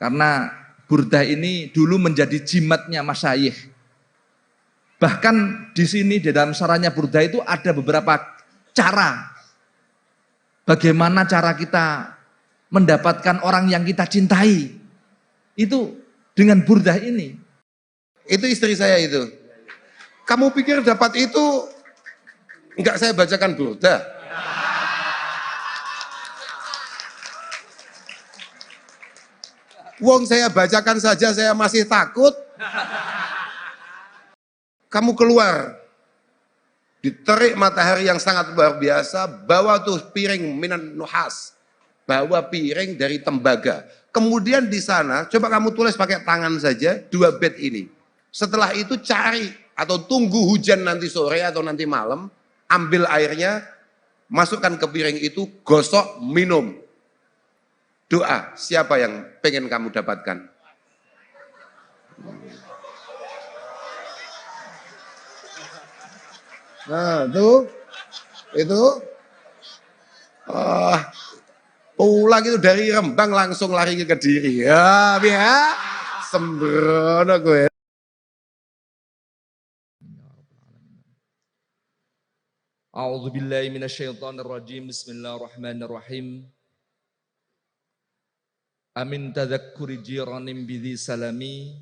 Karena burdah ini dulu menjadi jimatnya masyayikh. Bahkan di sini di dalam syarahnya burdah itu ada beberapa cara. Bagaimana cara kita mendapatkan orang yang kita cintai. Itu dengan burdah ini. Itu istri saya itu. Kamu pikir dapat itu enggak saya bacakan burdah? Wong saya bacakan saja saya masih takut. Kamu keluar, diterik matahari yang sangat luar biasa, bawa tuh piring minan nuhas, bawa piring dari tembaga. Kemudian di sana, coba kamu tulis pakai tangan saja, 2 bed ini. Setelah itu cari, atau tunggu hujan nanti sore atau nanti malam, ambil airnya, masukkan ke piring itu, gosok, minum. Doa, siapa yang pengen kamu dapatkan? Nah, itu pulang itu dari Rembang langsung lari ke Kediri. Ya, sembrono gue. A'udzubillahi minasyaitonirrajim. Bismillahirrahmanirrahim. Amin tadzakkuri jiranim bidhi salami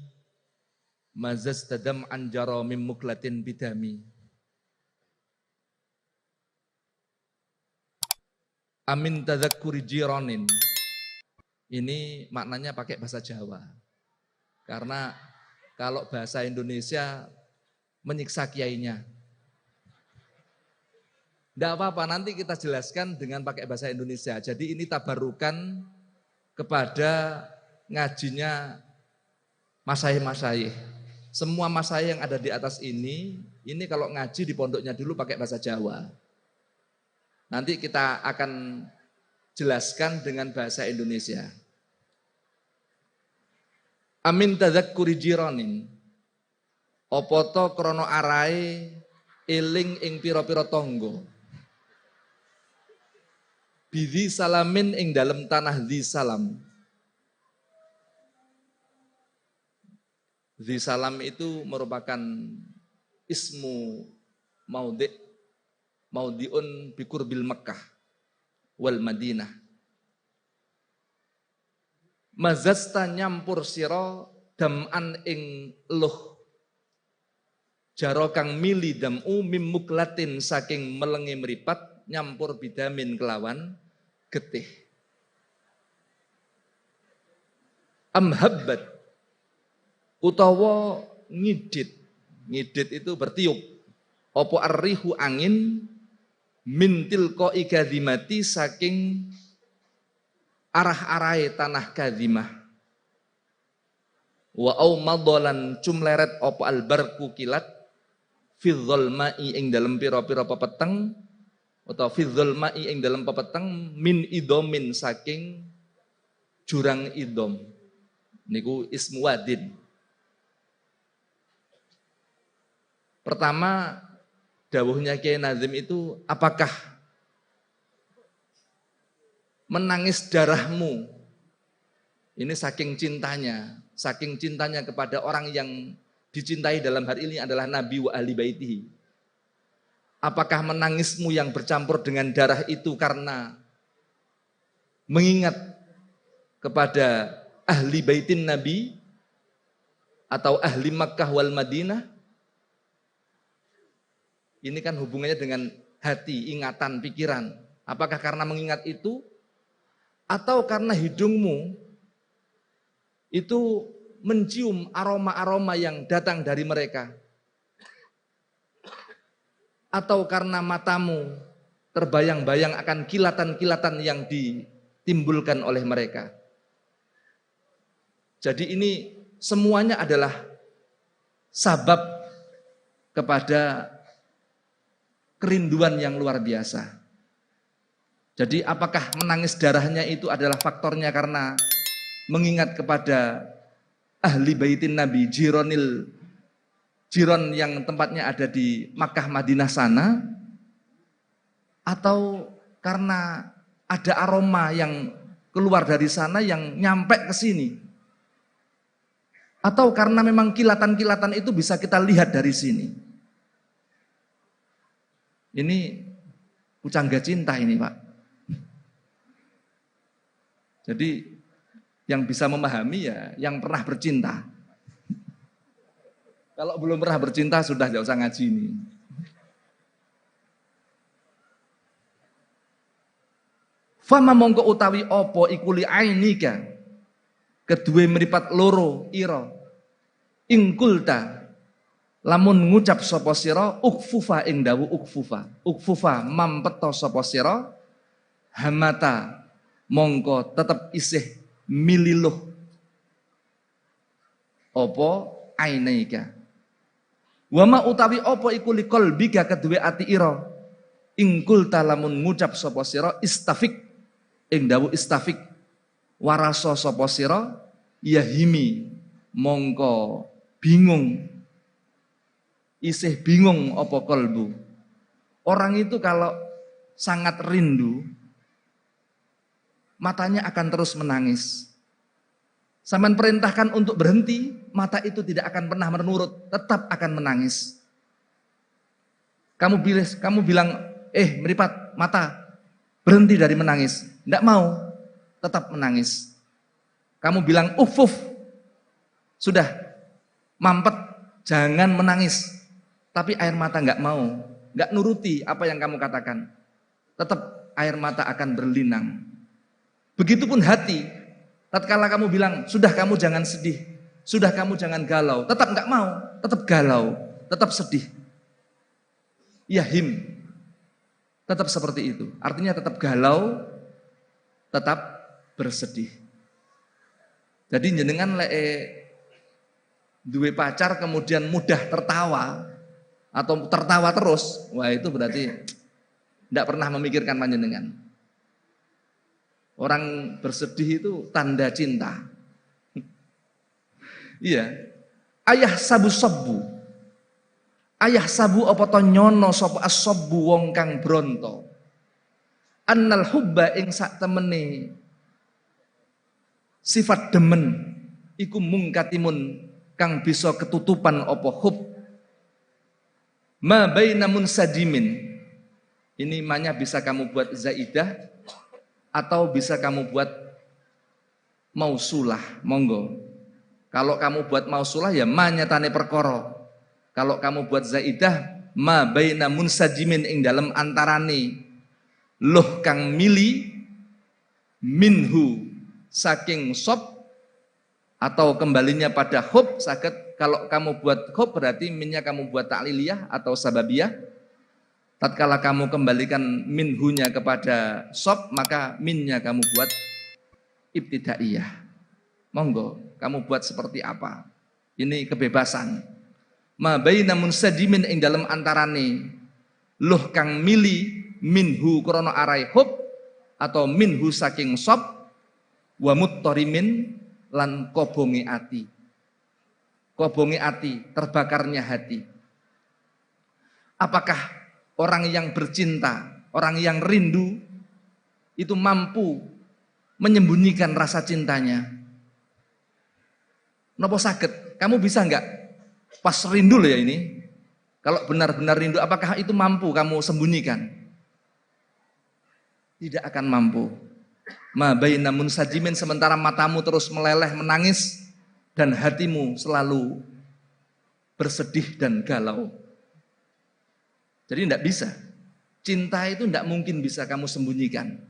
mazastadam anjara mim muklatin bidami. Amin tadzakkuri jiranin. Ini maknanya pakai bahasa Jawa. Karena kalau bahasa Indonesia menyiksa kiainya. Tidak apa-apa, nanti kita jelaskan dengan pakai bahasa Indonesia. Jadi ini tabarukan kepada ngajinya masyayikh-masyayikh. Semua masyayikh yang ada di atas ini kalau ngaji di pondoknya dulu pakai bahasa Jawa. Nanti kita akan jelaskan dengan bahasa Indonesia. Amin tadzakkuri jiranin. Apa to krana arahe eling ing pira-pira tangga. Bidhi salamin ing dalam tanah di salam. Di salam itu merupakan ismu maudi'un bikurbil Makkah wal Madinah. Mazasta nyampur sira dam'an ing luh. Jaro kang mili dam'u mim muklatin saking melenge mripat nyampur bidamin kelawan getih. Amhabbat utawa ngidit. Ngidit itu bertiup. Opo arrihu angin mintil ko ikadimati saking arah-arai tanah kadimah. Wa au madolan cumleret opo albarku kilat fidzol ma'i ing dalem pira-pira pepeteng atau fidzol ma'i ing dalem pepeteng min idomin saking jurang idom. Niku ismu wadin. Pertama, dawuhnya Kiai Nazim itu, apakah menangis darahmu? Ini saking cintanya kepada orang yang dicintai dalam hari ini adalah Nabi wa ahli baitihi. Apakah menangismu yang bercampur dengan darah itu karena mengingat kepada ahli baitin Nabi atau ahli Makkah wal Madinah? Ini kan hubungannya dengan hati, ingatan, pikiran. Apakah karena mengingat itu atau karena hidungmu itu mencium aroma-aroma yang datang dari mereka? Atau karena matamu terbayang-bayang akan kilatan-kilatan yang ditimbulkan oleh mereka? Jadi ini semuanya adalah sabab kepada kerinduan yang luar biasa. Jadi apakah menangis darahnya itu adalah faktornya karena mengingat kepada ahli baitin Nabi, jiron yang tempatnya ada di Makkah Madinah sana, atau karena ada aroma yang keluar dari sana yang nyampe ke sini Atau karena memang kilatan-kilatan itu bisa kita lihat dari sini. Ini pujangga cinta ini, Pak. Jadi yang bisa memahami ya yang pernah bercinta. Kalau belum pernah bercinta sudah jauh usah ngaji ini. Fama mongko utawi opo ikuli ainika kedue meripat loro ira ingkulta lamun ngucap sapa sira ukfufa ing dawu ukfufa mampeto sapa sira hamata mongko tetep isih mililuh opo ainika wama utawi opo iku liqalbika kedue ati ira ingkulta lamun ngucap sapa sira istafik ing dawu istafik waraso sapa sira yahimi mongko bingung isih bingung apa kalbu. Orang itu kalau sangat rindu matanya akan terus menangis. Sampeyan perintahkan untuk berhenti, mata itu tidak akan pernah menurut, tetap akan menangis. Kamu bilang, meripat mata, berhenti dari menangis. Tidak mau, tetap menangis. Kamu bilang, uf, sudah, mampet, jangan menangis. Tapi air mata nggak mau, nggak nuruti apa yang kamu katakan. Tetap air mata akan berlinang. Begitupun hati, tatkala kamu bilang, sudah kamu jangan sedih, sudah kamu jangan galau, tetap nggak mau, tetap galau, tetap sedih. Yahim, tetap seperti itu. Artinya tetap galau, tetap bersedih. Jadi jenengan duwe pacar kemudian mudah tertawa atau tertawa terus, wah itu berarti tidak pernah memikirkan panjenengan. Orang bersedih itu tanda cinta. Iya. Ayah sabu apa to nyono sapa as-sabbu wong kang bronto. Annal hubba ing sak temene sifat demen iku mungkatimun kang bisa ketutupan apa hub. Ma baina munsadimin. Ini manya bisa kamu buat zaidah atau bisa kamu buat mausulah, monggo. Kalau kamu buat mausulah ya ma nyatane perkara. Kalau kamu buat zaidah ma baina munsajimin ing dalem antarane loh kang mili minhu saking sop atau kembalinya pada hub saged. Kalau kamu buat hub berarti minnya kamu buat ta'liliyah atau sababiyah. Tatkala kamu kembalikan minhunya kepada sop maka minnya kamu buat ibtidaiyah. Monggo, kamu buat seperti apa? Ini kebebasan. Ma baina munsadimin ing dalem antarane luh kang mili minhu krana arai hub atau minhu saking sop wa muttarimin lan kobongi ati. Kobongi ati, terbakarnya hati. Apakah orang yang bercinta, orang yang rindu itu mampu menyembunyikan rasa cintanya? Napa saged? Kamu bisa enggak pas rindu loh ya ini? Kalau benar-benar rindu, apakah itu mampu kamu sembunyikan? Tidak akan mampu. Ma baina munsajimin, sementara matamu terus meleleh menangis dan hatimu selalu bersedih dan galau. Jadi tidak bisa. Cinta itu tidak mungkin bisa kamu sembunyikan.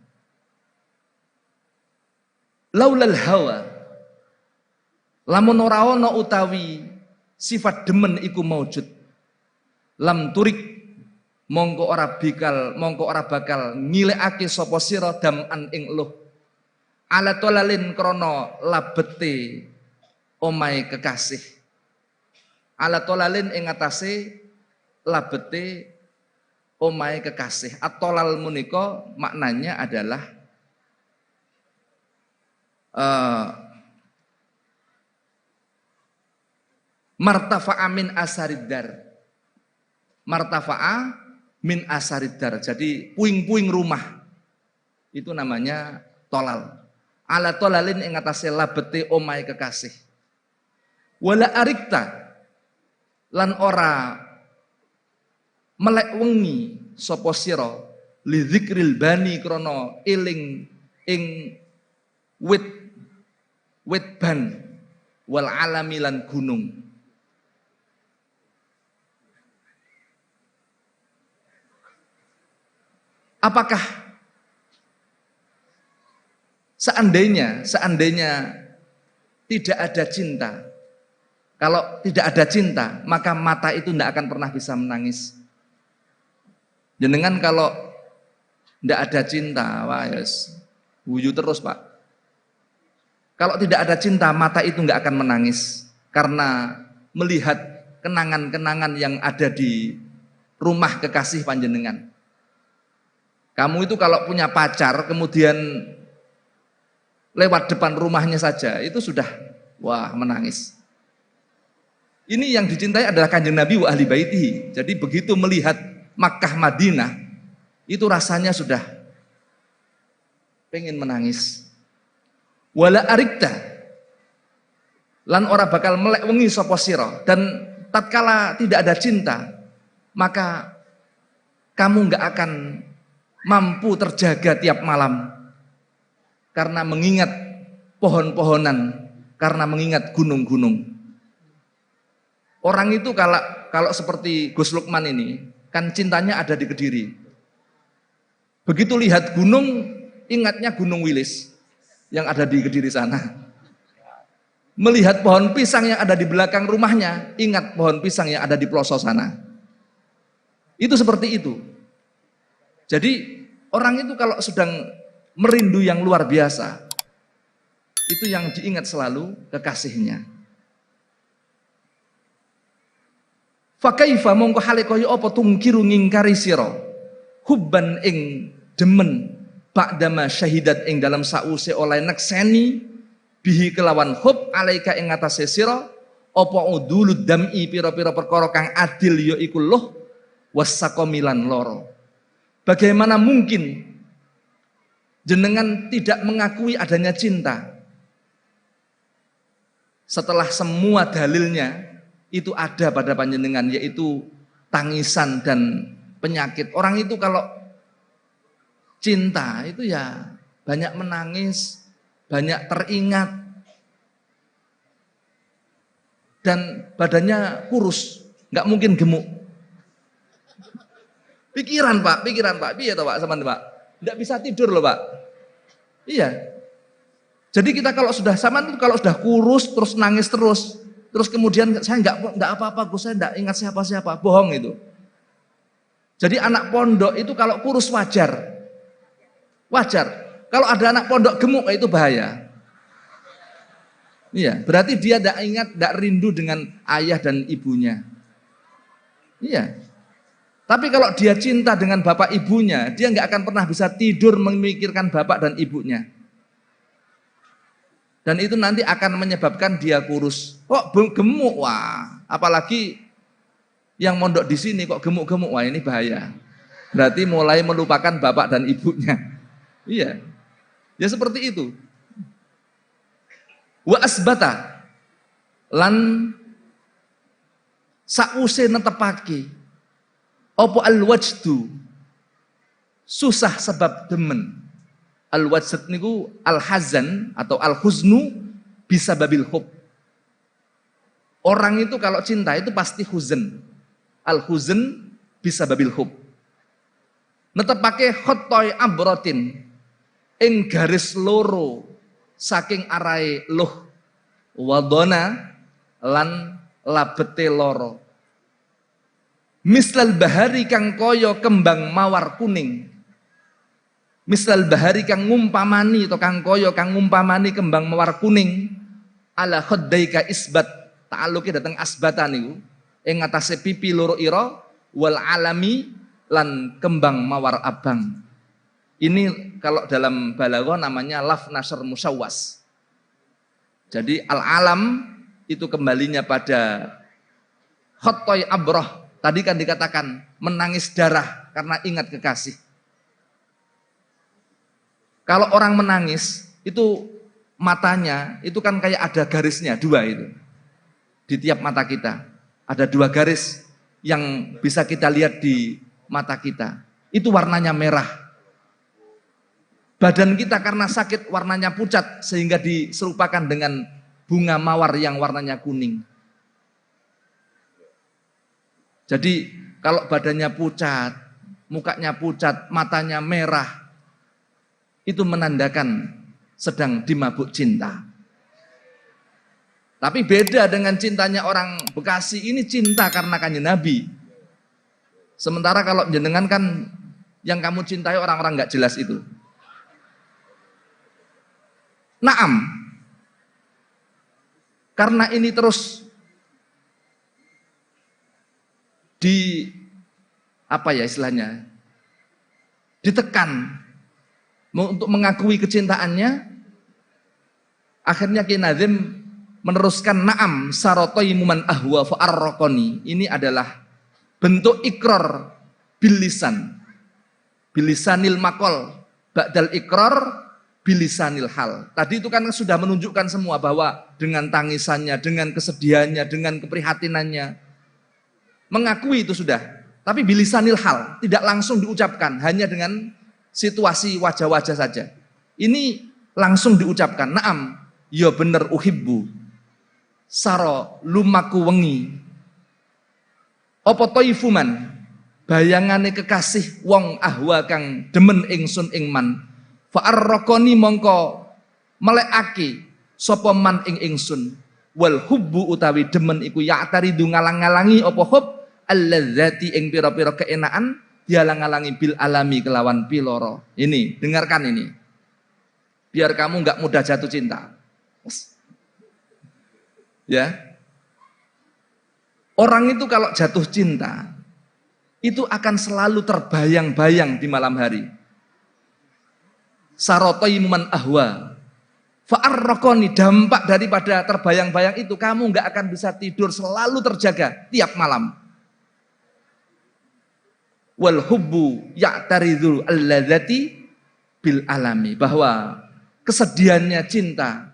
Laulal hawa, lamun ora ana utawi sifat demen iku maujud, lam turik mongko ora bakal ngilekake sapa sira dam'an ing luh. Ala tolalin krana labete omahe kekasih. Ala tolalin ing atase labete omahe kekasih. Atolal menika maknanya adalah martafa'a min asaridar. Martafa'a min asaridar. Jadi puing-puing rumah. Itu namanya tolal. Ala tolalin ing atase labete omahe kekasih. Wala arikta lan ora melek wengi sapa sira li dzikril bani krana eling ing wit ban wal alami lan gunung. Apakah seandainya tidak ada cinta, kalau tidak ada cinta maka mata itu tidak akan pernah bisa menangis. Jenengan kalau tidak ada cinta, wah yes, guyu terus Pak. Kalau tidak ada cinta mata itu nggak akan menangis karena melihat kenangan-kenangan yang ada di rumah kekasih panjenengan. Kamu itu kalau punya pacar kemudian lewat depan rumahnya saja itu sudah wah menangis. Ini yang dicintai adalah Kanjeng Nabi wa ahli baitihi. Jadi begitu melihat Makkah Madinah itu rasanya sudah pengen menangis. Wala arikta lan ora bakal melek wengi sapa sira, dan tatkala tidak ada cinta maka kamu enggak akan mampu terjaga tiap malam karena mengingat pohon-pohonan, karena mengingat gunung-gunung. Orang itu kalau seperti Gus Lukman ini kan cintanya ada di Kediri. Begitu lihat gunung ingatnya Gunung Wilis yang ada di Kediri sana. Melihat pohon pisang yang ada di belakang rumahnya, ingat pohon pisang yang ada di pelosok sana. Itu seperti itu. Jadi orang itu kalau sedang merindu yang luar biasa, itu yang diingat selalu kekasihnya. Fakaifa mongko hale kaya apa tungkiru ngingkari sira hubban ing demen ba'dama syahidat ing dalam sause oleh nekseni bihi kelawan hub alaika ing atase sira apa udulud dam'i pira-pira perkara kang adil ya iku luh wasaqamilan loro. Bagaimana mungkin jenengan tidak mengakui adanya cinta setelah semua dalilnya itu ada pada panjenengan, yaitu tangisan dan penyakit. Orang itu kalau cinta itu ya banyak menangis, banyak teringat, dan badannya kurus, nggak mungkin gemuk. Pikiran Pak, iya toh Pak, sama Pak, nggak bisa tidur loh Pak. Iya. Jadi kita kalau sudah sama itu kalau sudah kurus terus nangis terus kemudian saya nggak apa-apa, Gus, saya nggak ingat siapa-siapa, bohong itu. Jadi anak pondok itu kalau kurus wajar. Kalau ada anak pondok gemuk itu bahaya. Iya, berarti dia tidak ingat, tidak rindu dengan ayah dan ibunya. Iya. Tapi kalau dia cinta dengan bapak ibunya, dia nggak akan pernah bisa tidur memikirkan bapak dan ibunya. Dan itu nanti akan menyebabkan dia kurus. Kok gemuk? Wah, apalagi yang mondok di sini kok gemuk-gemuk. Wah, ini bahaya. Berarti mulai melupakan bapak dan ibunya. Iya. Ya seperti itu. Wa asbata lan sause netepake apa al-wajdu susah sebab demen. Al-wajd niku al-hazan atau al-huznu bisa babil hub. Orang itu kalau cinta itu pasti huzn. Al-huzn bisa babil hub. Netepake khotoy abrotin ing garis loro saking arai luh wadona lan labete loro. Mislal bahari kang koyo kembang mawar kuning. Misal bahari kang ngumpamani atau kang koyo kang ngumpamani kembang mawar kuning ala khaddaika isbat ta'alluqe dateng asbatan niku ing ngatasé pipi loro ira wal alami lan kembang mawar abang. Ini kalau dalam balaghah namanya laf nasr musawwas. Jadi al alam itu kembalinya pada khattai abrah. Tadi kan dikatakan menangis darah karena ingat kekasih. Kalau orang menangis, itu matanya, itu kan kayak ada garisnya, dua itu. di tiap mata kita. Ada 2 garis yang bisa kita lihat di mata kita. Itu warnanya merah. Badan kita karena sakit warnanya pucat sehingga diserupakan dengan bunga mawar yang warnanya kuning. Jadi kalau badannya pucat, mukanya pucat, matanya merah, itu menandakan sedang dimabuk cinta. Tapi beda dengan cintanya orang Bekasi, ini cinta karena Kanjeng Nabi. Sementara kalau jenengan kan yang kamu cintai orang-orang nggak jelas itu. Naam. Karena ini terus istilahnya? Ditekan untuk mengakui kecintaannya, akhirnya Ki Nazim meneruskan na'am sarotoi muman ahwa fa'arraqani. Ini adalah bentuk ikrar bilisan. Bilisanil maqal ba'dal ikrar bilisanil hal. Tadi itu kan sudah menunjukkan semua bahwa dengan tangisannya, dengan kesedihannya, dengan keprihatinannya mengakui itu sudah. Tapi bilisanil hal, tidak langsung diucapkan, hanya dengan situasi wajah-wajah saja. Ini langsung diucapkan, na'am, ya bener uhibbu. Saro lumaku wengi apa toifuman bayangane kekasih wong ahwa kang demen ingsun ing man fa'arraqani mongko melekake sapa man ing ingsun wal hubbu utawi demen iku ya'taridu ngalang-ngalangi apa hub alladzati ing pira-pira keenaan dialang-alangi bil alami kelawan piloro. Ini dengarkan ini biar kamu nggak mudah jatuh cinta. Ya, orang itu kalau jatuh cinta itu akan selalu terbayang-bayang di malam hari. Sarotoi muman ahwa, fa'arraqani, dampak daripada terbayang-bayang itu kamu nggak akan bisa tidur, selalu terjaga tiap malam. Wal hubbu ya'taridul alladzati bil alami, bahwa kesedihannya cinta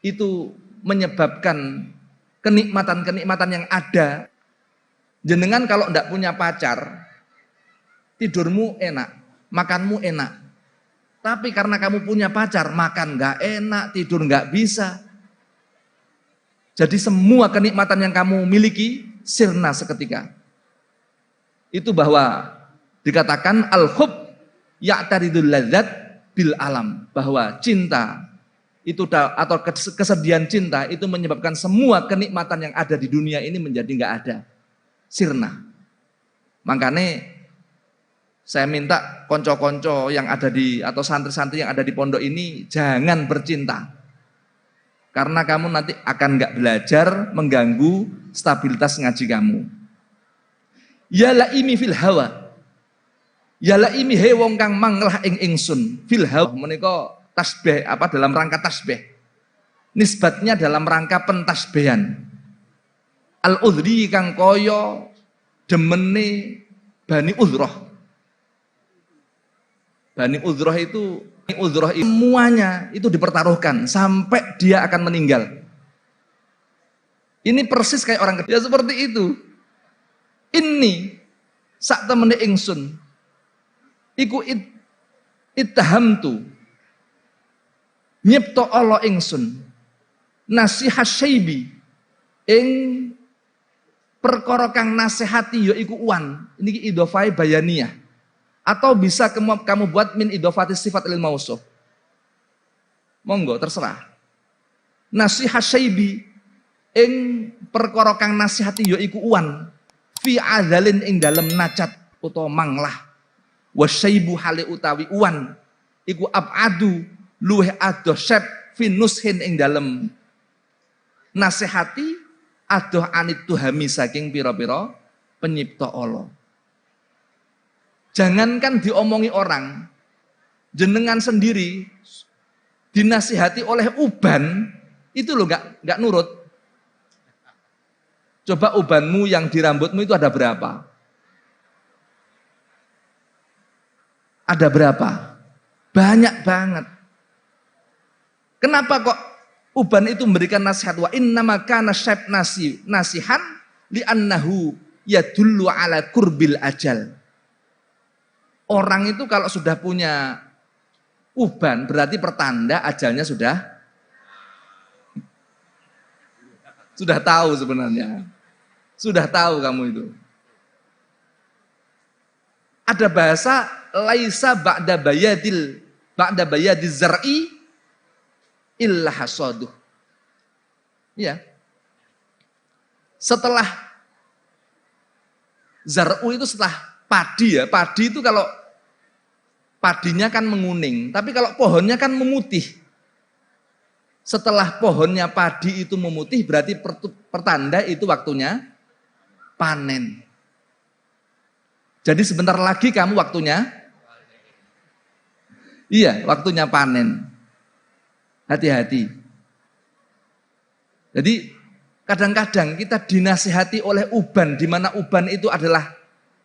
itu menyebabkan kenikmatan-kenikmatan yang ada. Jenengan kalau tidak punya pacar, tidurmu enak, makanmu enak. Tapi karena kamu punya pacar, makan nggak enak, tidur nggak bisa. Jadi semua kenikmatan yang kamu miliki sirna seketika. Itu bahwa dikatakan al-hub ya'taridul ladzat bil alam, bahwa cinta itu atau kesedihan cinta itu menyebabkan semua kenikmatan yang ada di dunia ini menjadi nggak ada, sirna. Makanya saya minta konco-konco yang ada di atau santri-santri yang ada di pondok ini jangan bercinta, karena kamu nanti akan nggak belajar, mengganggu stabilitas ngaji kamu. Ya laimi fil hawa, ya laimi he wong kang manglah ing ingsun fil hawa menika tasbih dalam rangka tasbih, nisbatnya dalam rangka pentasbihan. Al-udhri kang koyo demene Bani Udhrah. Bani Udhrah itu semuanya itu dipertaruhkan sampai dia akan meninggal. Ini persis kayak orang ya seperti itu. Ini sak temene ingsun iku ittahamtu nyipto Allah ingsun nasihat syaibi ing perkara kang nasihati ya iku uwan. Ini idhofai bayaniyah, atau bisa kamu buat min idhofati sifat lil mausuf, monggo terserah. Nasihat syaibi ing perkara kang nasihati ya iku uwan fi adzalin ing dalem nacat utawa manglah wasyaibu hale utawi uwan iku abadu luweh adoh syep finushin ing dalem nasihati adoh anit tuhami saking pira-pira penyipta Allah. Jangankan diomongi orang, jenengan sendiri dinasihati oleh uban itu lo nggak nurut. Coba ubanmu yang di rambutmu itu ada berapa? Ada berapa? Banyak banget. Kenapa kok Uban itu memberikan nasihat, wa innama kana syaib nasihan li'annahu yadullu ala kurbil ajal. Orang itu kalau sudah punya uban berarti pertanda ajalnya sudah tahu sebenarnya. Sudah tahu kamu itu. Ada bahasa laisa ba'da bayadiz zar'i illa hasaduh. Ya. Setelah zar'u itu setelah padi ya. Padi itu kalau padinya kan menguning, tapi kalau pohonnya kan memutih. Setelah pohonnya padi itu memutih berarti pertanda itu waktunya panen. Jadi sebentar lagi kamu waktunya, iya waktunya panen. Hati-hati. Jadi kadang-kadang kita dinasihati oleh uban, di mana uban itu adalah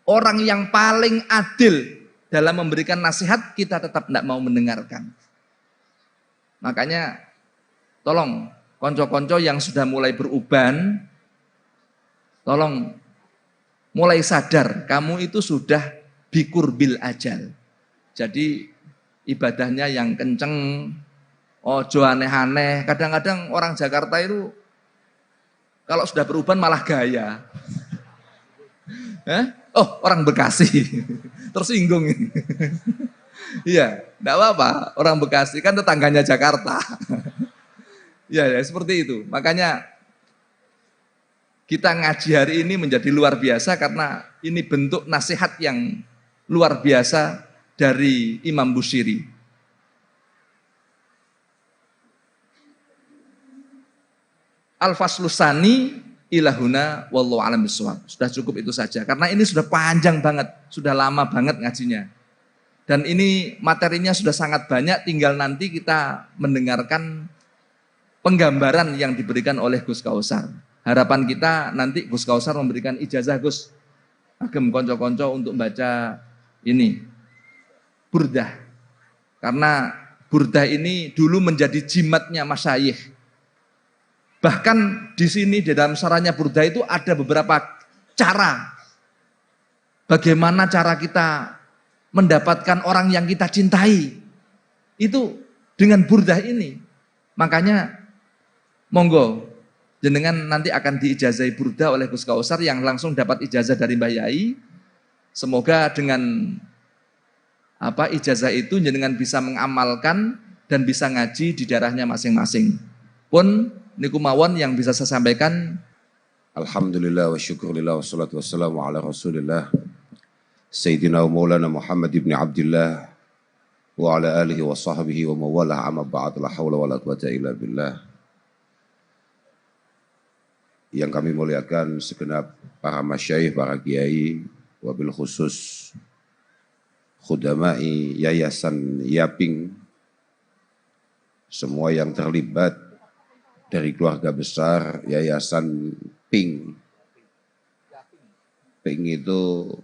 orang yang paling adil dalam memberikan nasihat, kita tetap tidak mau mendengarkan. Makanya tolong konco-konco yang sudah mulai beruban, tolong mulai sadar kamu itu sudah bikur bil ajal. Jadi ibadahnya yang kenceng, ojo aneh-aneh. Kadang-kadang orang Jakarta itu kalau sudah beruban malah gaya. Oh, orang Bekasi tersinggung. Iya, enggak apa-apa. Orang Bekasi kan tetangganya Jakarta. Ya, seperti itu. Makanya kita ngaji hari ini menjadi luar biasa karena ini bentuk nasihat yang luar biasa dari Imam Busiri. Al-Faslusani ilahuna wallahu alam bisawab. Sudah cukup itu saja. Karena ini sudah panjang banget, sudah lama banget ngajinya. Dan ini materinya sudah sangat banyak, tinggal nanti kita mendengarkan penggambaran yang diberikan oleh Gus Kausar. Harapan kita nanti Gus Kausar memberikan ijazah Gus. Agem konco-konco untuk baca ini. Burdah. Karena burdah ini dulu menjadi jimatnya masyayikh. Bahkan di sini di dalam saranya burdah itu ada beberapa cara. Bagaimana cara kita mendapatkan orang yang kita cintai. Itu dengan burdah ini. Makanya monggo, jenengan nanti akan diijazai burda oleh Gus Kausar yang langsung dapat ijazah dari Mbah Yai. Semoga dengan ijazah itu jenengan bisa mengamalkan dan bisa ngaji di daerahnya masing-masing. Pun niku mawon yang bisa saya sampaikan. Alhamdulillah wa syukurillah wa salatu wassalamu ala Rasulillah Sayyidina wa Maulana Muhammad ibn Abdullah wa ala alihi wa sahbihi wa mawalah amma ba'd la hawla wa la quwata illa billah. Yang kami muliakan segenap para masyayikh, para kiai, wabil khusus khudamai Yayasan Yaping, semua yang terlibat dari keluarga besar Yayasan Ping. Ping itu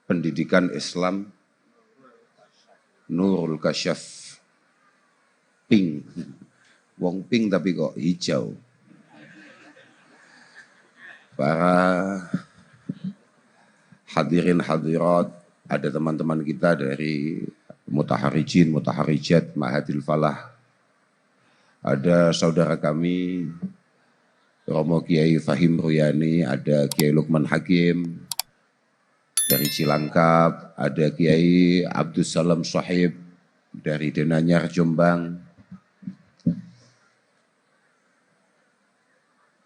pendidikan Islam Nurul Kasyaf. Ping, wong pink tapi kok hijau. Para hadirin hadirat, ada teman-teman kita dari mutaharijin, mutaharijat, Ma'hadil Falah. Ada saudara kami, Romo Kiai Fahim Ruyani, ada Kiai Lukman Hakim dari Cilangkap, ada Kiai Abdus Salam Sohib dari Denanyar Jombang,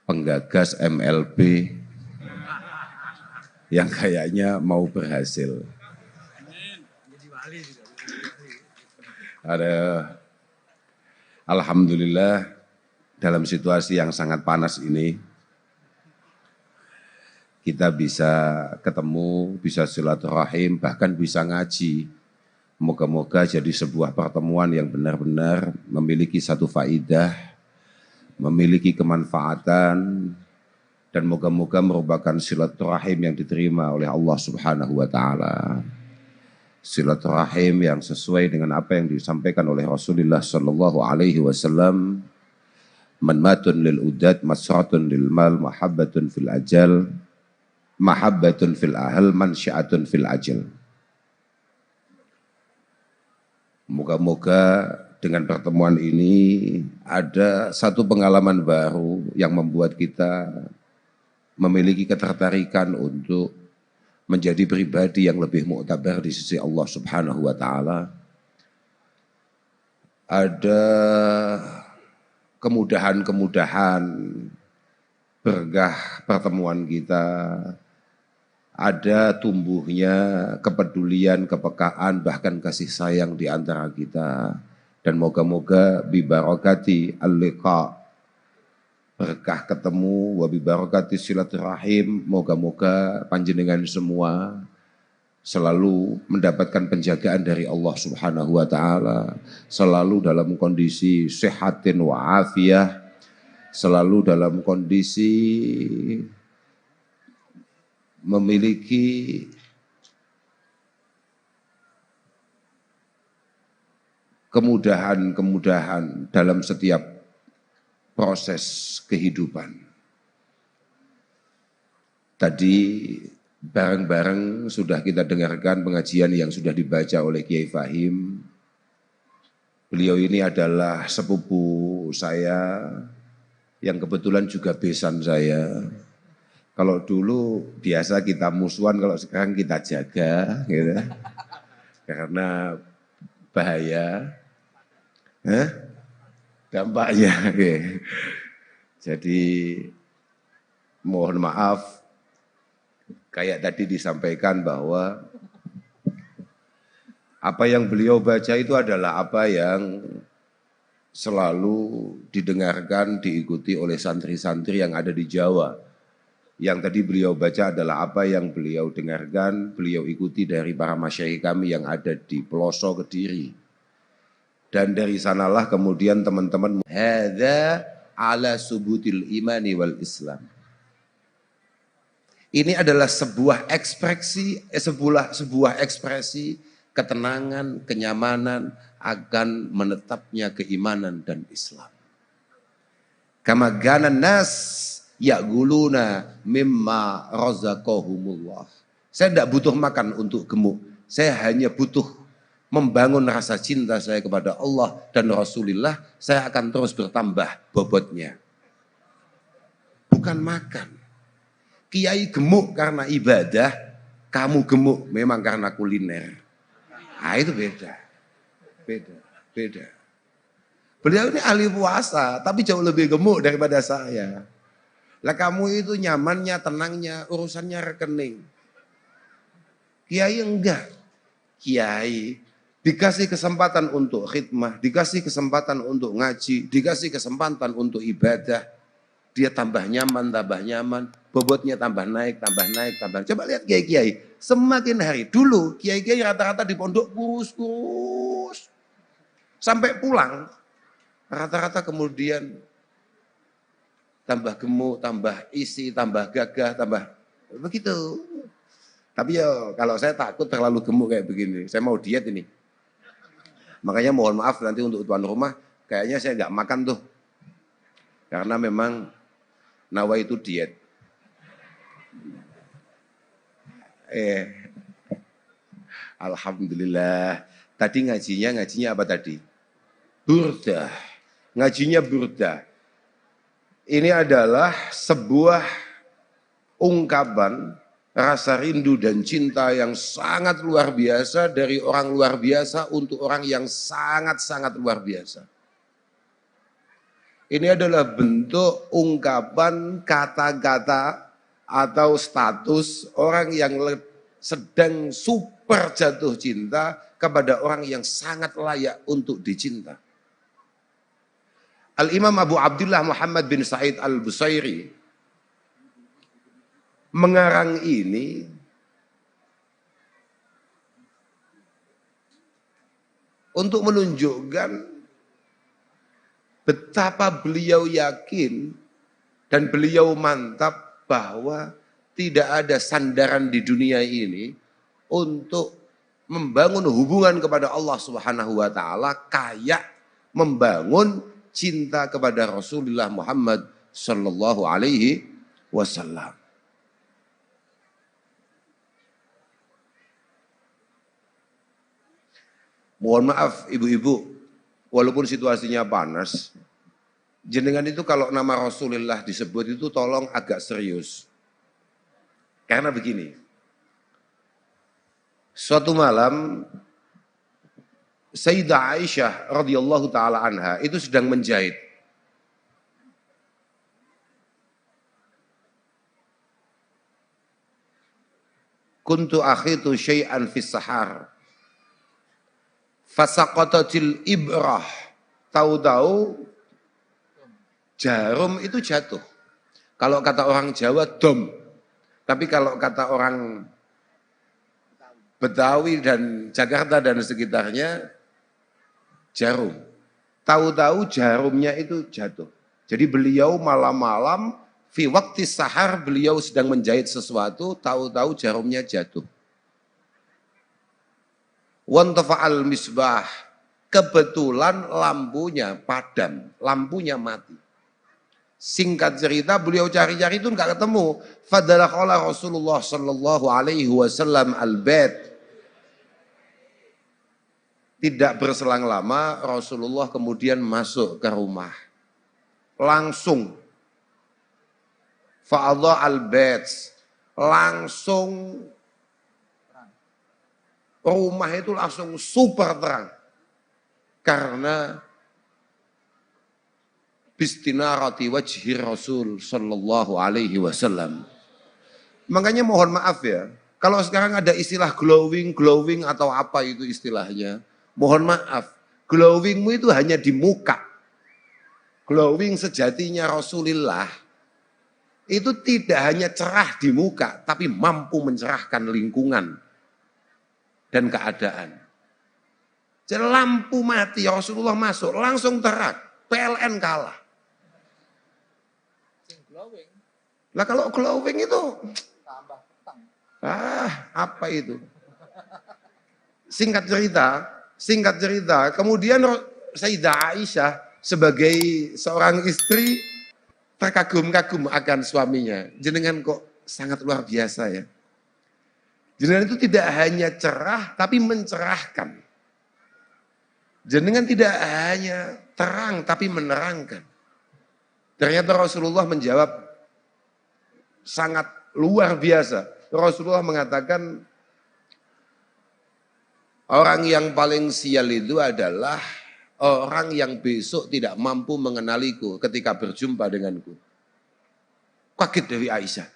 penggagas MLB yang kayaknya mau berhasil. Ada, alhamdulillah dalam situasi yang sangat panas ini kita bisa ketemu, bisa silaturahim, bahkan bisa ngaji. Moga-moga jadi sebuah pertemuan yang benar-benar memiliki satu faidah, memiliki kemanfaatan, dan moga-moga merupakan silaturahim yang diterima oleh Allah Subhanahu wa Ta'ala. silaturahim yang sesuai dengan apa yang disampaikan oleh Rasulullah Sallallahu Alaihi Wasallam. Manmatun lil udad, masratun lil mal, mahabbatun fil ajal, mahabbatun fil ahal, mansyaatun fil ajal. Moga-moga dengan pertemuan ini ada satu pengalaman baru yang membuat kita memiliki ketertarikan untuk menjadi pribadi yang lebih muktabar di sisi Allah Subhanahu wa taala. Ada kemudahan-kemudahan berkah pertemuan kita, ada tumbuhnya kepedulian, kepekaan, bahkan kasih sayang di antara kita. Dan moga-moga bibarakati al-liqa, berkah ketemu, wa bibarakati silaturahim, moga-moga panjenengan semua selalu mendapatkan penjagaan dari Allah Subhanahu wa taala, selalu dalam kondisi sehatin wa afiyah, selalu dalam kondisi memiliki kemudahan-kemudahan dalam setiap proses kehidupan. Tadi bareng-bareng sudah kita dengarkan pengajian yang sudah dibaca oleh Kiai Fahim. Beliau ini adalah sepupu saya yang kebetulan juga besan saya. Kalau dulu biasa kita musuhan, kalau sekarang kita jaga, gitu. Karena bahaya, dampaknya. Gitu. Jadi mohon maaf, kayak tadi disampaikan bahwa apa yang beliau baca itu adalah apa yang selalu didengarkan, diikuti oleh santri-santri yang ada di Jawa. Yang tadi beliau baca adalah apa yang beliau dengarkan, beliau ikuti dari para masyayikh kami yang ada di pelosok Kediri. Dan dari sanalah kemudian teman-teman hadza ala subutil imani wal Islam. Ini adalah sebuah ekspresi ketenangan, kenyamanan akan menetapnya keimanan dan Islam. Kama ganan nas ya'guluna mimma razaqahumullah. Saya tidak butuh makan untuk gemuk. Saya hanya butuh membangun rasa cinta saya kepada Allah dan Rasulullah. Saya akan terus bertambah bobotnya. Bukan makan. Kiai gemuk karena ibadah, kamu gemuk memang karena kuliner. Nah itu beda. Beda. Beliau ini ahli puasa, tapi jauh lebih gemuk daripada saya. Lah kamu itu nyamannya, tenangnya, urusannya rekening. Kiai enggak. Kiai dikasih kesempatan untuk khidmah, dikasih kesempatan untuk ngaji, dikasih kesempatan untuk ibadah. Dia tambah nyaman, bobotnya tambah naik. Coba lihat kiai-kiai, semakin hari. Dulu kiai-kiai rata-rata di pondok kurus. Sampai pulang, rata-rata kemudian tambah gemuk, tambah isi, tambah gagah, tambah begitu. Tapi ya kalau saya takut terlalu gemuk kayak begini, saya mau diet ini. Makanya mohon maaf nanti untuk tuan rumah, kayaknya saya nggak makan tuh. Karena memang nawa itu diet. Alhamdulillah. Tadi ngajinya apa tadi? Burdah. Ngajinya burdah. Ini adalah sebuah ungkapan rasa rindu dan cinta yang sangat luar biasa dari orang luar biasa untuk orang yang sangat-sangat luar biasa. Ini adalah bentuk ungkapan kata-kata atau status orang yang sedang super jatuh cinta kepada orang yang sangat layak untuk dicinta. Al-Imam Abu Abdullah Muhammad bin Sa'id Al-Busairi mengarang ini untuk menunjukkan betapa beliau yakin dan beliau mantap bahwa tidak ada sandaran di dunia ini untuk membangun hubungan kepada Allah Subhanahu wa taala kayak membangun cinta kepada Rasulullah Muhammad sallallahu alaihi wasallam. Mohon maaf ibu-ibu, walaupun situasinya panas, jenengan itu kalau nama Rasulullah disebut itu tolong agak serius. Karena begini, suatu malam Sayyidah Aisyah radhiyallahu taala anha itu sedang menjahit. Kuntu akhitu syai'an fis sahar. Fasaqatatil ibrah. Tahu-tahu jarum itu jatuh. Kalau kata orang Jawa dom. Tapi kalau kata orang Betawi dan Jakarta dan sekitarnya jarum. Tahu-tahu jarumnya itu jatuh. Jadi beliau malam-malam fi waqti sahar beliau sedang menjahit sesuatu, tahu-tahu jarumnya jatuh. Wantafa'al misbah. Kebetulan lampunya padam, lampunya mati. Singkat cerita beliau cari-cari itu enggak ketemu. Fadalakala Rasulullah sallallahu alaihi wasallam al-bait. Tidak berselang lama Rasulullah kemudian masuk ke rumah. Langsung fa'adha al-bait. Langsung rumah itu langsung super terang. Karena bistinarati wajhi Rasul sallallahu alaihi wasallam. Makanya mohon maaf ya, kalau sekarang ada istilah glowing atau apa itu istilahnya, mohon maaf, glowingmu itu hanya di muka. Glowing sejatinya Rasulullah itu tidak hanya cerah di muka, tapi mampu mencerahkan lingkungan dan keadaan. Jadi lampu mati, Rasulullah masuk, langsung terang. PLN kalah. Lah kalau glowing itu, apa itu? Singkat cerita, kemudian Sayyidah Aisyah sebagai seorang istri terkagum-kagum akan suaminya. Jenengan kok sangat luar biasa ya. Jenengan itu tidak hanya cerah, tapi mencerahkan. Jenengan tidak hanya terang, tapi menerangkan. Ternyata Rasulullah menjawab sangat luar biasa. Rasulullah mengatakan, orang yang paling sial itu adalah orang yang besok tidak mampu mengenaliku ketika berjumpa denganku. Kaget dari Aisyah.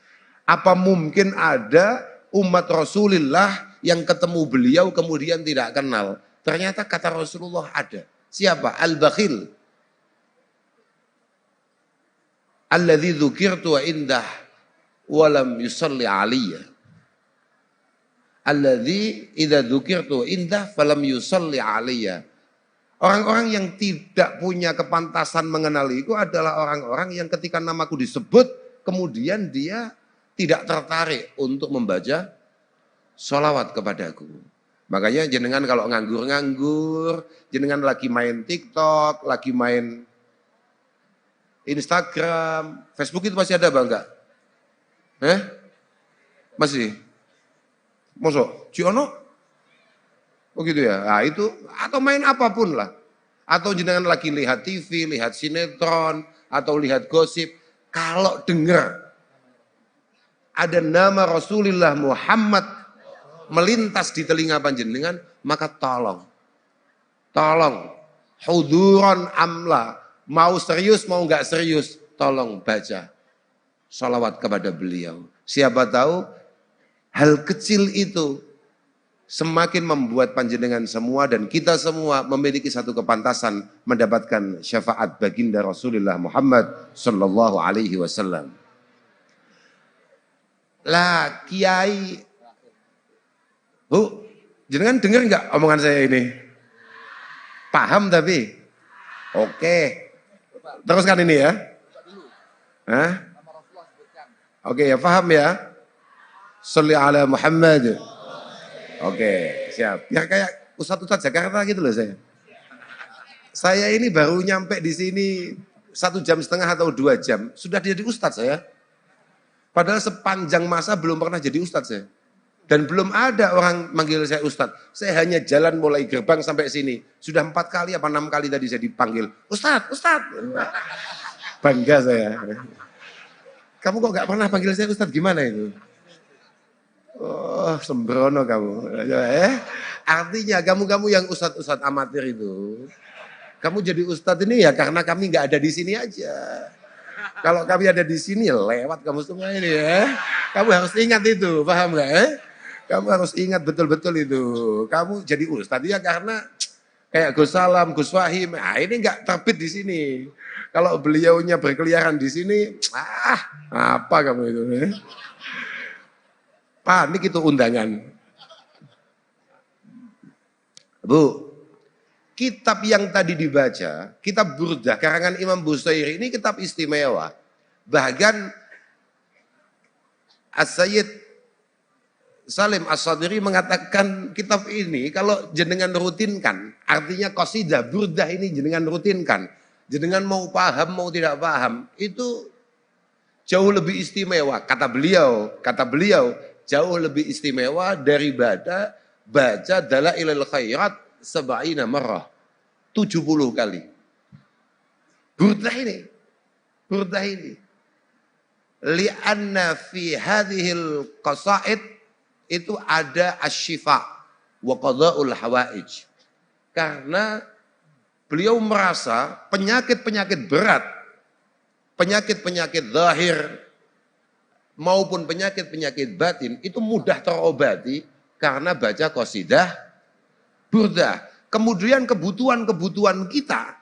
Apa mungkin ada umat Rasulullah yang ketemu beliau kemudian tidak kenal? Ternyata kata Rasulullah ada. Siapa? Al-Bakhil. Alladzi dzukirtu indah walam yusalli aliyya. Alladzi idza dzukirtu indah falam yusalli aliyya. Orang-orang yang tidak punya kepantasan mengenaliku adalah orang-orang yang ketika namaku disebut kemudian dia tidak tertarik untuk membaca sholawat kepadaku. Makanya jenengan kalau nganggur-nganggur, jenengan lagi main TikTok, lagi main Instagram, Facebook itu masih ada bang enggak? Masih? Mosok? Ciono? Oh gitu ya? Nah itu, atau main apapun lah. Atau jenengan lagi lihat TV, lihat sinetron, atau lihat gosip. Kalau dengar ada nama Rasulullah Muhammad melintas di telinga panjenengan, maka tolong, huduron amla, mau serius mau nggak serius, tolong baca sholawat kepada beliau. Siapa tahu hal kecil itu semakin membuat panjenengan semua dan kita semua memiliki satu kepantasan mendapatkan syafaat baginda Rasulullah Muhammad sallallahu alaihi wasallam. Lah Kiai, jenengan dengar nggak omongan saya ini? Paham tapi? Oke. Teruskan ini ya. Oke ya, paham ya? Sholli ala Muhammad. Oke. siap. Biar kayak Ustadz Jakarta gitu loh saya. Saya ini baru nyampe di sini 1,5 jam atau 2 jam, sudah jadi ustadz saya. Padahal sepanjang masa belum pernah jadi ustadz saya. Dan belum ada orang manggil saya ustadz. Saya hanya jalan mulai gerbang sampai sini. Sudah 4 kali apa 6 kali tadi saya dipanggil. Ustadz, ustadz. Bangga saya. Kamu kok gak pernah panggil saya ustadz, gimana itu? Oh, sembrono kamu. Artinya kamu yang ustadz-ustadz amatir itu, kamu jadi ustadz ini ya karena kami nggak ada di sini aja. Kalau kami ada di sini lewat kamu semua ini ya. Kamu harus ingat itu, paham nggak? Kamu harus ingat betul-betul itu. Kamu jadi ustadz ya karena kayak Gus Salam, Gus Wahim, ini nggak terbit di sini. Kalau beliaunya berkeliaran di sini, apa kamu itu? Panik itu undangan. Bu, kitab yang tadi dibaca, kitab Burdah, karangan Imam Busayri, ini kitab istimewa. Bahkan As-Sayyid Salim As-Sadiri mengatakan kitab ini kalau jenengan rutinkan, artinya qasidah Burdah ini jenengan rutinkan, jenengan mau paham mau tidak paham, itu jauh lebih istimewa. Kata beliau, jauh lebih istimewa daripada baca Dalailul Khairat 70 marrah, 70 kali. Burdah ini. Lianna fi hadhil qasaid itu ada asy-syifa wa qada'ul hawaij. Karena beliau merasa penyakit-penyakit berat, penyakit-penyakit zahir maupun penyakit-penyakit batin itu mudah terobati karena baca qasidah Burdah. Kemudian kebutuhan-kebutuhan kita,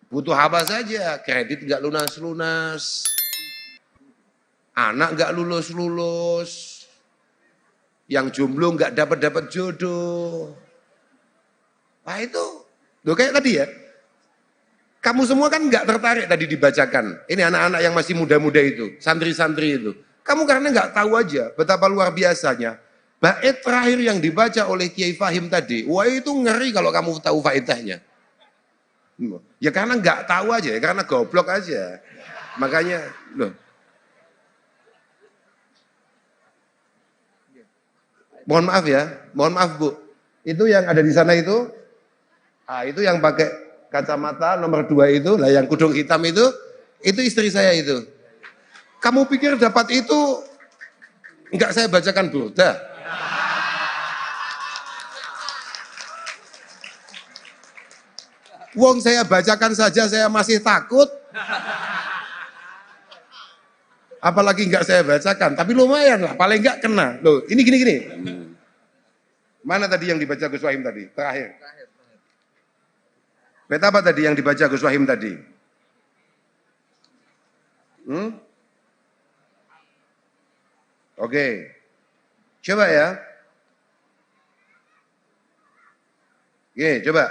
butuh apa saja, kredit nggak lunas-lunas, anak nggak lulus-lulus, yang jomblo nggak dapat jodoh. Wah itu, loh kayak tadi ya, kamu semua kan nggak tertarik tadi dibacakan. Ini anak-anak yang masih muda-muda itu, santri-santri itu. Kamu karena nggak tahu aja betapa luar biasanya. Bait terakhir yang dibaca oleh Kiai Fahim tadi, wah itu ngeri kalau kamu tahu faedahnya. Ya karena nggak tahu aja, ya karena goblok aja. Makanya, loh. Mohon maaf ya, mohon maaf Bu. Itu yang ada di sana itu, itu yang pakai kacamata nomor 2 itu, lah yang kudung hitam itu istri saya itu. Kamu pikir dapat itu, enggak saya bacakan Burdah? Wong saya bacakan saja saya masih takut. Apalagi enggak saya bacakan, tapi lumayan lah, paling enggak kena. Loh, ini gini. Mana tadi yang dibaca Gus Wahim tadi? Terakhir. Bait apa tadi yang dibaca Gus Wahim tadi? Oke. Coba ya. Oke, coba.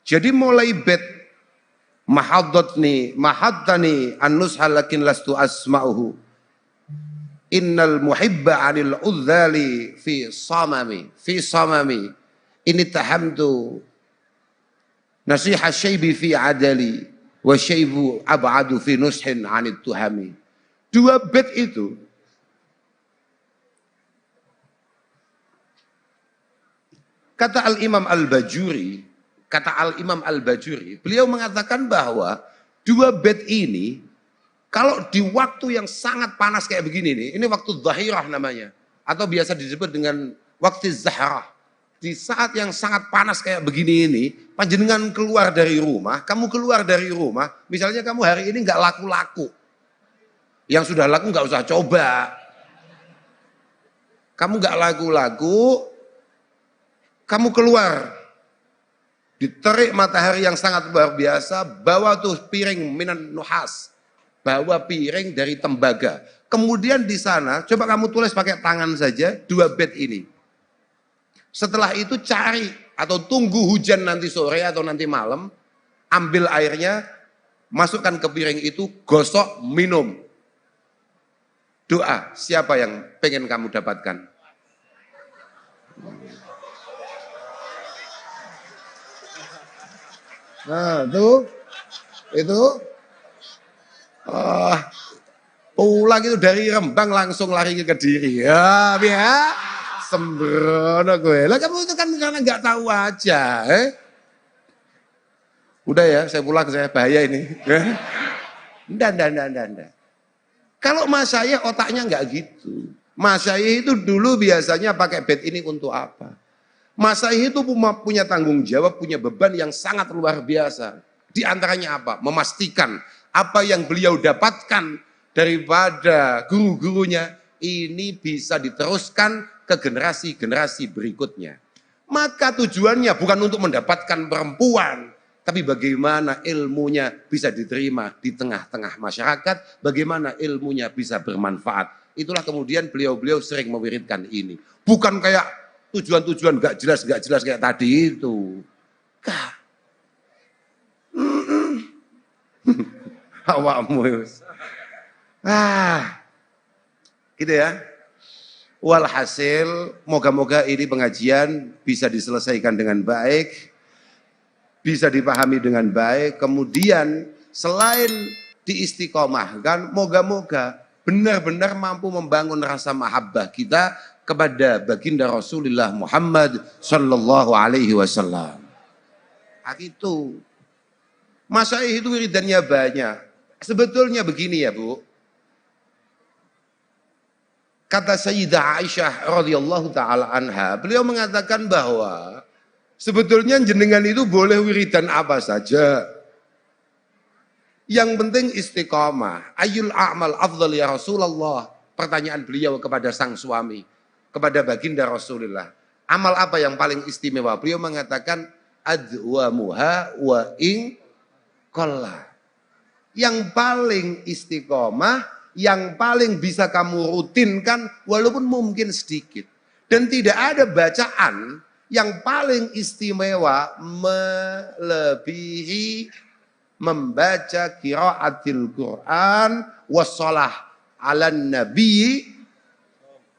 Jadi mulai bait mahaddani an-nusha lakin lastu asma'uhu. Innal muhibba 'anil udzali fi samami ini tahamtu nasiha syaibi fi adali wa syaibu ab'adu fi nushin 'anit tuhami. 2 bait itu kata Al-Imam Al-Bajuri, beliau mengatakan bahwa 2 bait ini kalau di waktu yang sangat panas kayak begini nih, ini waktu zahirah namanya, atau biasa disebut dengan waktu zahrah. Di saat yang sangat panas kayak begini ini, panjenengan keluar dari rumah, misalnya kamu hari ini nggak laku-laku. Yang sudah laku nggak usah coba. Kamu nggak laku-laku, kamu keluar. Diterik matahari yang sangat luar biasa, bawa tuh piring minan nuhas. Bawa piring dari tembaga. Kemudian di sana, coba kamu tulis pakai tangan saja 2 bait ini. Setelah itu cari atau tunggu hujan nanti sore atau nanti malam, ambil airnya, masukkan ke piring itu, gosok, minum. Doa, siapa yang pengen kamu dapatkan? Nah, itu pulang itu dari Rembang langsung lari ke Kediri. Ya, sembrono gue. Lah kamu itu kan karena nggak tahu aja, Udah ya, saya pulang, saya bahaya ini. Nggak. Kalau Mas saya otaknya nggak gitu. Mas saya itu dulu biasanya pakai bed ini untuk apa? Mas saya itu punya tanggung jawab, punya beban yang sangat luar biasa. Di antaranya apa? Memastikan apa yang beliau dapatkan daripada guru-gurunya ini bisa diteruskan ke generasi-generasi berikutnya. Maka tujuannya bukan untuk mendapatkan perempuan, tapi bagaimana ilmunya bisa diterima di tengah-tengah masyarakat, bagaimana ilmunya bisa bermanfaat. Itulah kemudian beliau-beliau sering mewiridkan ini. Bukan kayak tujuan-tujuan gak jelas kayak tadi itu. Awakmu. Gitu ya. Walhasil, moga-moga ini pengajian bisa diselesaikan dengan baik, bisa dipahami dengan baik. Kemudian selain diistiqomahkan, moga-moga benar-benar mampu membangun rasa mahabbah kita kepada baginda Rasulullah Muhammad sallallahu alaihi wasallam. Itu. Masyayikh itu wiridannya banyak. Sebetulnya begini ya, Bu. Kata Sayyidah Aisyah radhiyallahu taala anha, beliau mengatakan bahwa sebetulnya jenengan itu boleh wiridan apa saja. Yang penting istiqamah. Ayyul a'mal afdal ya Rasulullah. Pertanyaan beliau kepada sang suami, kepada baginda Rasulullah. Amal apa yang paling istimewa? Beliau mengatakan adwamuha wa in qalla. Yang paling istiqamah, yang paling bisa kamu rutinkan walaupun mungkin sedikit. Dan tidak ada bacaan yang paling istimewa melebihi membaca qiraatil Quran wassalah ala nabi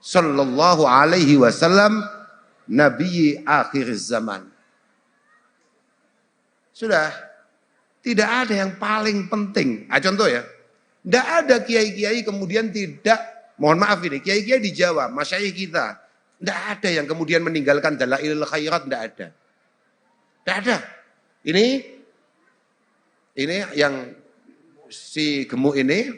sallallahu alaihi wasallam nabi akhir zaman. Sudah, tidak ada yang paling penting. Contoh ya, tidak ada kiai-kiai kemudian tidak, mohon maaf ini, kiai-kiai di Jawa, masyayikh kita, tidak ada yang kemudian meninggalkan dalailul khairat, tidak ada. Tidak ada. Ini yang si gemuk ini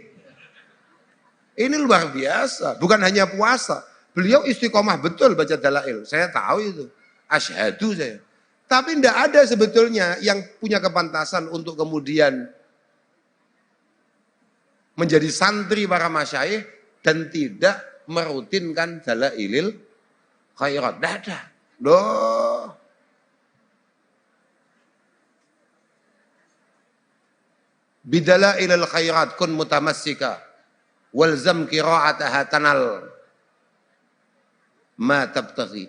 luar biasa. Bukan hanya puasa. Beliau istiqomah betul baca dalail. Saya tahu itu. Asyhadu saya. Tapi tidak ada sebetulnya yang punya kepantasan untuk kemudian menjadi santri para masyayikh dan tidak merutinkan dalailil khairat. Tidak ada. Loh. Bidalailil khairat kun mutamassika walzam qira'ataha tanal ma tabtaghi.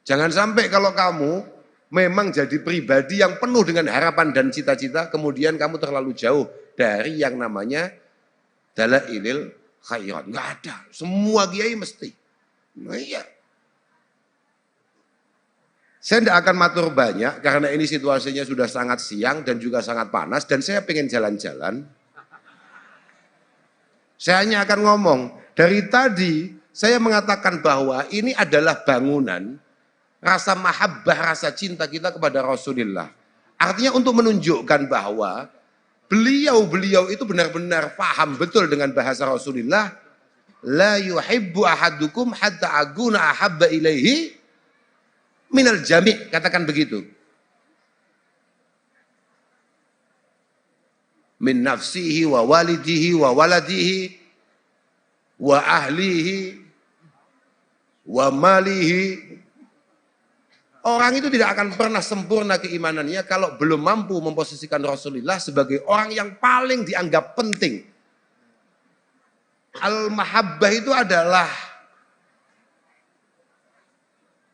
Jangan sampai kalau kamu memang jadi pribadi yang penuh dengan harapan dan cita-cita, kemudian kamu terlalu jauh dari yang namanya dalailil khairat. Enggak ada. Semua kiai mesti. Nah, iya. Saya tidak akan matur banyak karena ini situasinya sudah sangat siang dan juga sangat panas dan saya pengen jalan-jalan. Saya hanya akan ngomong, dari tadi saya mengatakan bahwa ini adalah bangunan rasa mahabbah, rasa cinta kita kepada Rasulullah. Artinya untuk menunjukkan bahwa beliau itu benar-benar paham betul dengan bahasa Rasulullah. La yuhibbu ahadukum hatta aguna ahabba ilaihi minal jami', katakan begitu. Min nafsihi wa walidihi wa waladihi wa ahlihi wa malihi. Orang itu tidak akan pernah sempurna keimanannya kalau belum mampu memposisikan Rasulullah sebagai orang yang paling dianggap penting. Al-mahabbah itu adalah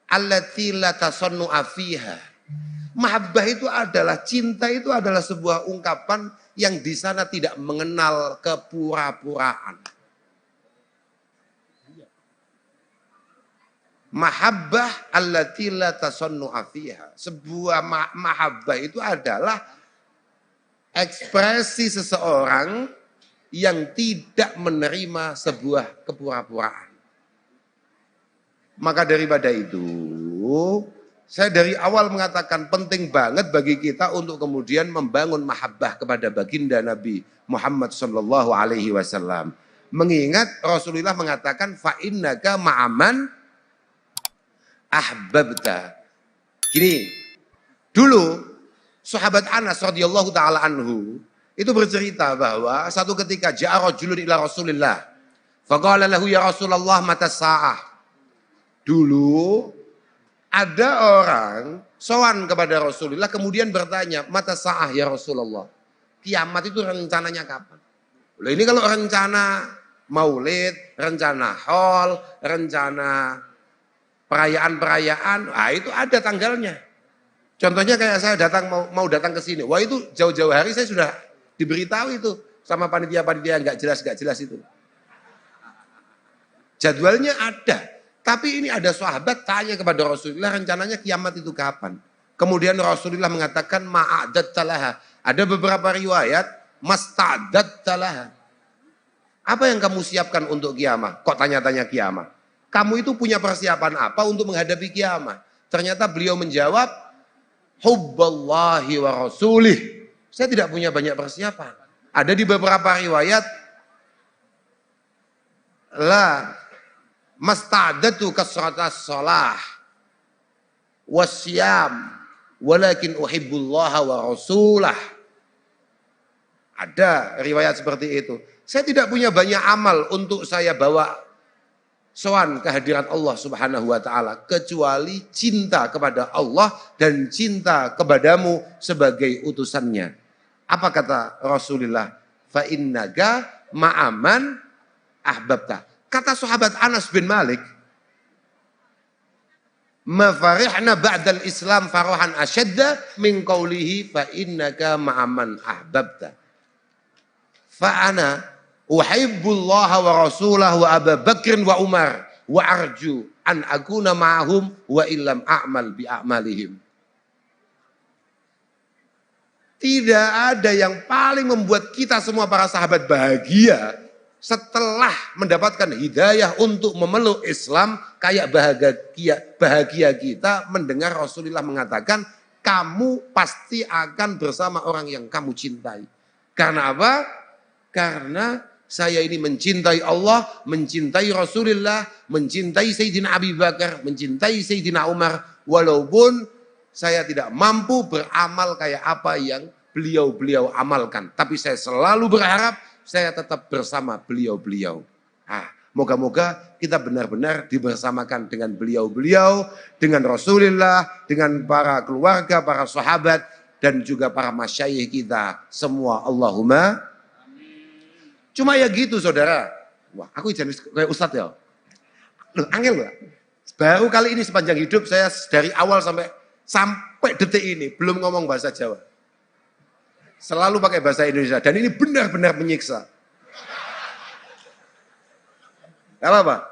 allati la tasannu afiha. Mahabbah itu adalah, cinta itu adalah sebuah ungkapan yang di sana tidak mengenal kepura-puraan. Mahabbah allati la tasannu'a fiha. Sebuah mahabbah itu adalah ekspresi seseorang yang tidak menerima sebuah kepura-puraan. Maka daripada itu, saya dari awal mengatakan penting banget bagi kita untuk kemudian membangun mahabbah kepada baginda Nabi Muhammad sallallahu alaihi wasallam. Mengingat Rasulullah mengatakan fa innaka ma'aman ahbabta. Gini, dulu sahabat Anas radhiyallahu taala anhu itu bercerita bahwa satu ketika ja'a rajulun ila Rasulillah faqala lahu ya Rasulullah mata sa'ah. Dulu ada orang sowan kepada Rasulullah kemudian bertanya, mata sa'ah ya Rasulullah. Kiamat itu rencananya kapan? Loh, ini kalau rencana maulid, rencana haul, rencana perayaan-perayaan, itu ada tanggalnya. Contohnya kayak saya datang mau datang ke sini. Wah, itu jauh-jauh hari saya sudah diberitahu itu sama panitia-panitia yang nggak jelas itu. Jadwalnya ada. Tapi ini ada sahabat tanya kepada Rasulullah, rencananya kiamat itu kapan? Kemudian Rasulullah mengatakan ma'adattalaha. Ada beberapa riwayat masta'adattalaha. Apa yang kamu siapkan untuk kiamat? Kok tanya-tanya kiamat? Kamu itu punya persiapan apa untuk menghadapi kiamat? Ternyata beliau menjawab, hubballahi wa rasulih. Saya tidak punya banyak persiapan. Ada di beberapa riwayat, la masta'adatu kasratas salah wasyam walakin uhibbullaha wa rasulah. Ada riwayat seperti itu. Saya tidak punya banyak amal untuk saya bawa sowan kehadiran Allah Subhanahu wa taala kecuali cinta kepada Allah dan cinta kepadamu sebagai utusannya. Apa kata Rasulullah? Fa innaka ma'aman ahbabta. Kata sahabat Anas bin Malik, ma farihna ba'dal Islam farahan asyadda min qawlihi fa innaka ma'aman ahbabta. Fa ana uhibbullaha wa rasulahu wa Abu Bakr wa Umar wa arju an akuna ma'ahum wa illam a'mal bi a'malihim. Tidak ada yang paling membuat kita semua para sahabat bahagia setelah mendapatkan hidayah untuk memeluk Islam kayak bahagia kita mendengar Rasulullah mengatakan kamu pasti akan bersama orang yang kamu cintai. Karena apa? Karena saya ini mencintai Allah, mencintai Rasulullah, mencintai Sayyidina Abi Bakar, mencintai Sayyidina Umar, walaupun saya tidak mampu beramal kayak apa yang beliau-beliau amalkan. Tapi saya selalu berharap saya tetap bersama beliau-beliau. Moga-moga kita benar-benar dibersamakan dengan beliau-beliau, dengan Rasulullah, dengan para keluarga, para sahabat, dan juga para masyayikh kita. Semua Allahumma. Cuma ya gitu saudara. Wah, aku jadi kayak ustadz ya. Loh, angel loh. Baru kali ini sepanjang hidup saya dari awal sampai detik ini belum ngomong bahasa Jawa. Selalu pakai bahasa Indonesia. Dan ini benar-benar menyiksa. Gak apa-apa.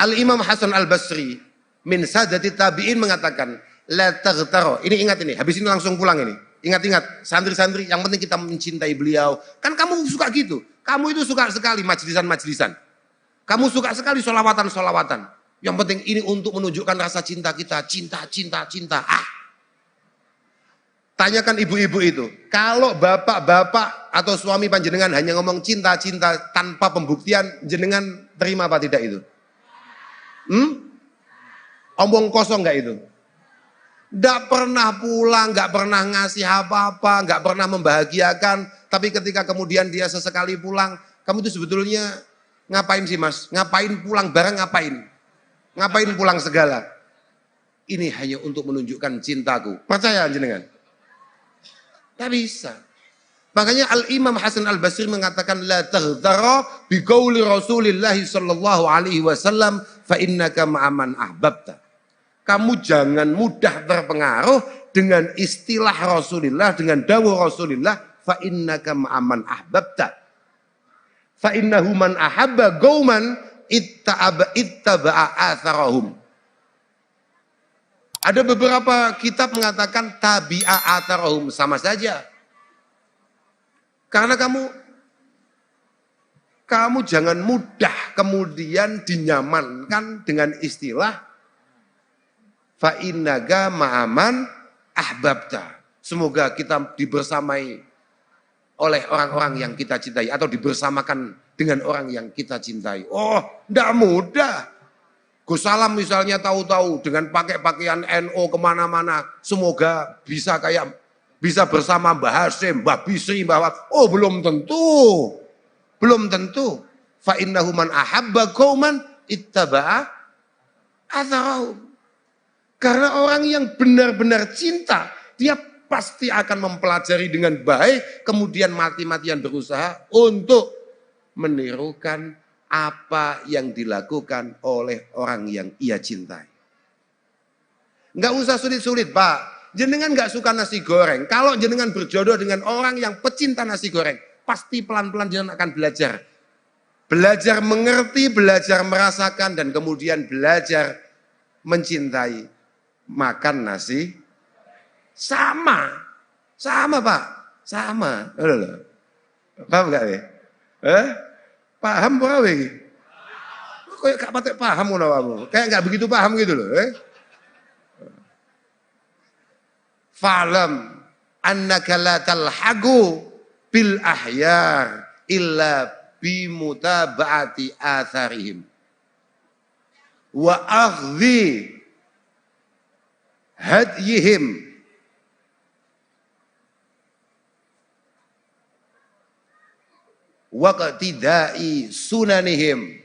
Al-Imam Hasan Al-Basri min sadati tabi'in mengatakan, la taghtaro. Ini ingat ini, habis ini langsung pulang ini. Ingat-ingat, santri-santri, yang penting kita mencintai beliau. Kan kamu suka gitu. Kamu itu suka sekali majlisan-majlisan. Kamu suka sekali solawatan-solawatan. Yang penting ini untuk menunjukkan rasa cinta kita. Cinta. Tanyakan ibu-ibu itu, kalau bapak-bapak atau suami panjenengan hanya ngomong cinta-cinta tanpa pembuktian, jenengan terima apa tidak itu? Omong kosong enggak itu? Enggak pernah pulang, enggak pernah ngasih apa-apa, enggak pernah membahagiakan, tapi ketika kemudian dia sesekali pulang, kamu itu sebetulnya ngapain sih mas? Ngapain pulang bareng ngapain? Ngapain pulang segala? Ini hanya untuk menunjukkan cintaku. Percaya jenengan? Tak bisa. Makanya Al-Imam Hasan Al-Basri mengatakan la taghtara bi qauli Rasulillah sallallahu alaihi wasallam fa innaka ma'aman ahbabta. Kamu jangan mudah terpengaruh dengan istilah Rasulullah, dengan dawuh Rasulullah fa innaka ma'aman ahbabta. Fa innahu man ahabba qauman ittaba'a atharahum. Ada beberapa kitab mengatakan tabi'a atharahum, sama saja. Karena kamu jangan mudah kemudian dinyamankan dengan istilah fa innaga ma'aman ahbabta. Semoga kita dibersamai oleh orang-orang yang kita cintai atau dibersamakan dengan orang yang kita cintai. Oh, tidak mudah. Gus Salam misalnya tahu-tahu dengan pakai pakaian NU kemana-mana, semoga bisa bersama Mbah Hasyim, Mbah Bisri, oh belum tentu. Belum tentu. Fa innahu man ahabba qauman ittaba'a atharahum. Karena orang yang benar-benar cinta, dia pasti akan mempelajari dengan baik, kemudian mati-matian berusaha untuk menirukan apa yang dilakukan oleh orang yang ia cintai. Enggak usah sulit-sulit, Pak. Jenengan enggak suka nasi goreng. Kalau jenengan berjodoh dengan orang yang pecinta nasi goreng, pasti pelan-pelan jenengan akan belajar. Belajar mengerti, belajar merasakan, dan kemudian belajar mencintai. Makan nasi sama Pak, sama. Paham gak ya? Paham apa ini? Kok gak patek paham ngono kamu? Kayak gak begitu paham gitu loh. Fa'lam annaka la talhaqu bil ahyar illa bimutaba'ati atharihim wa akhdhi hadyihim wa qatidai sunanihim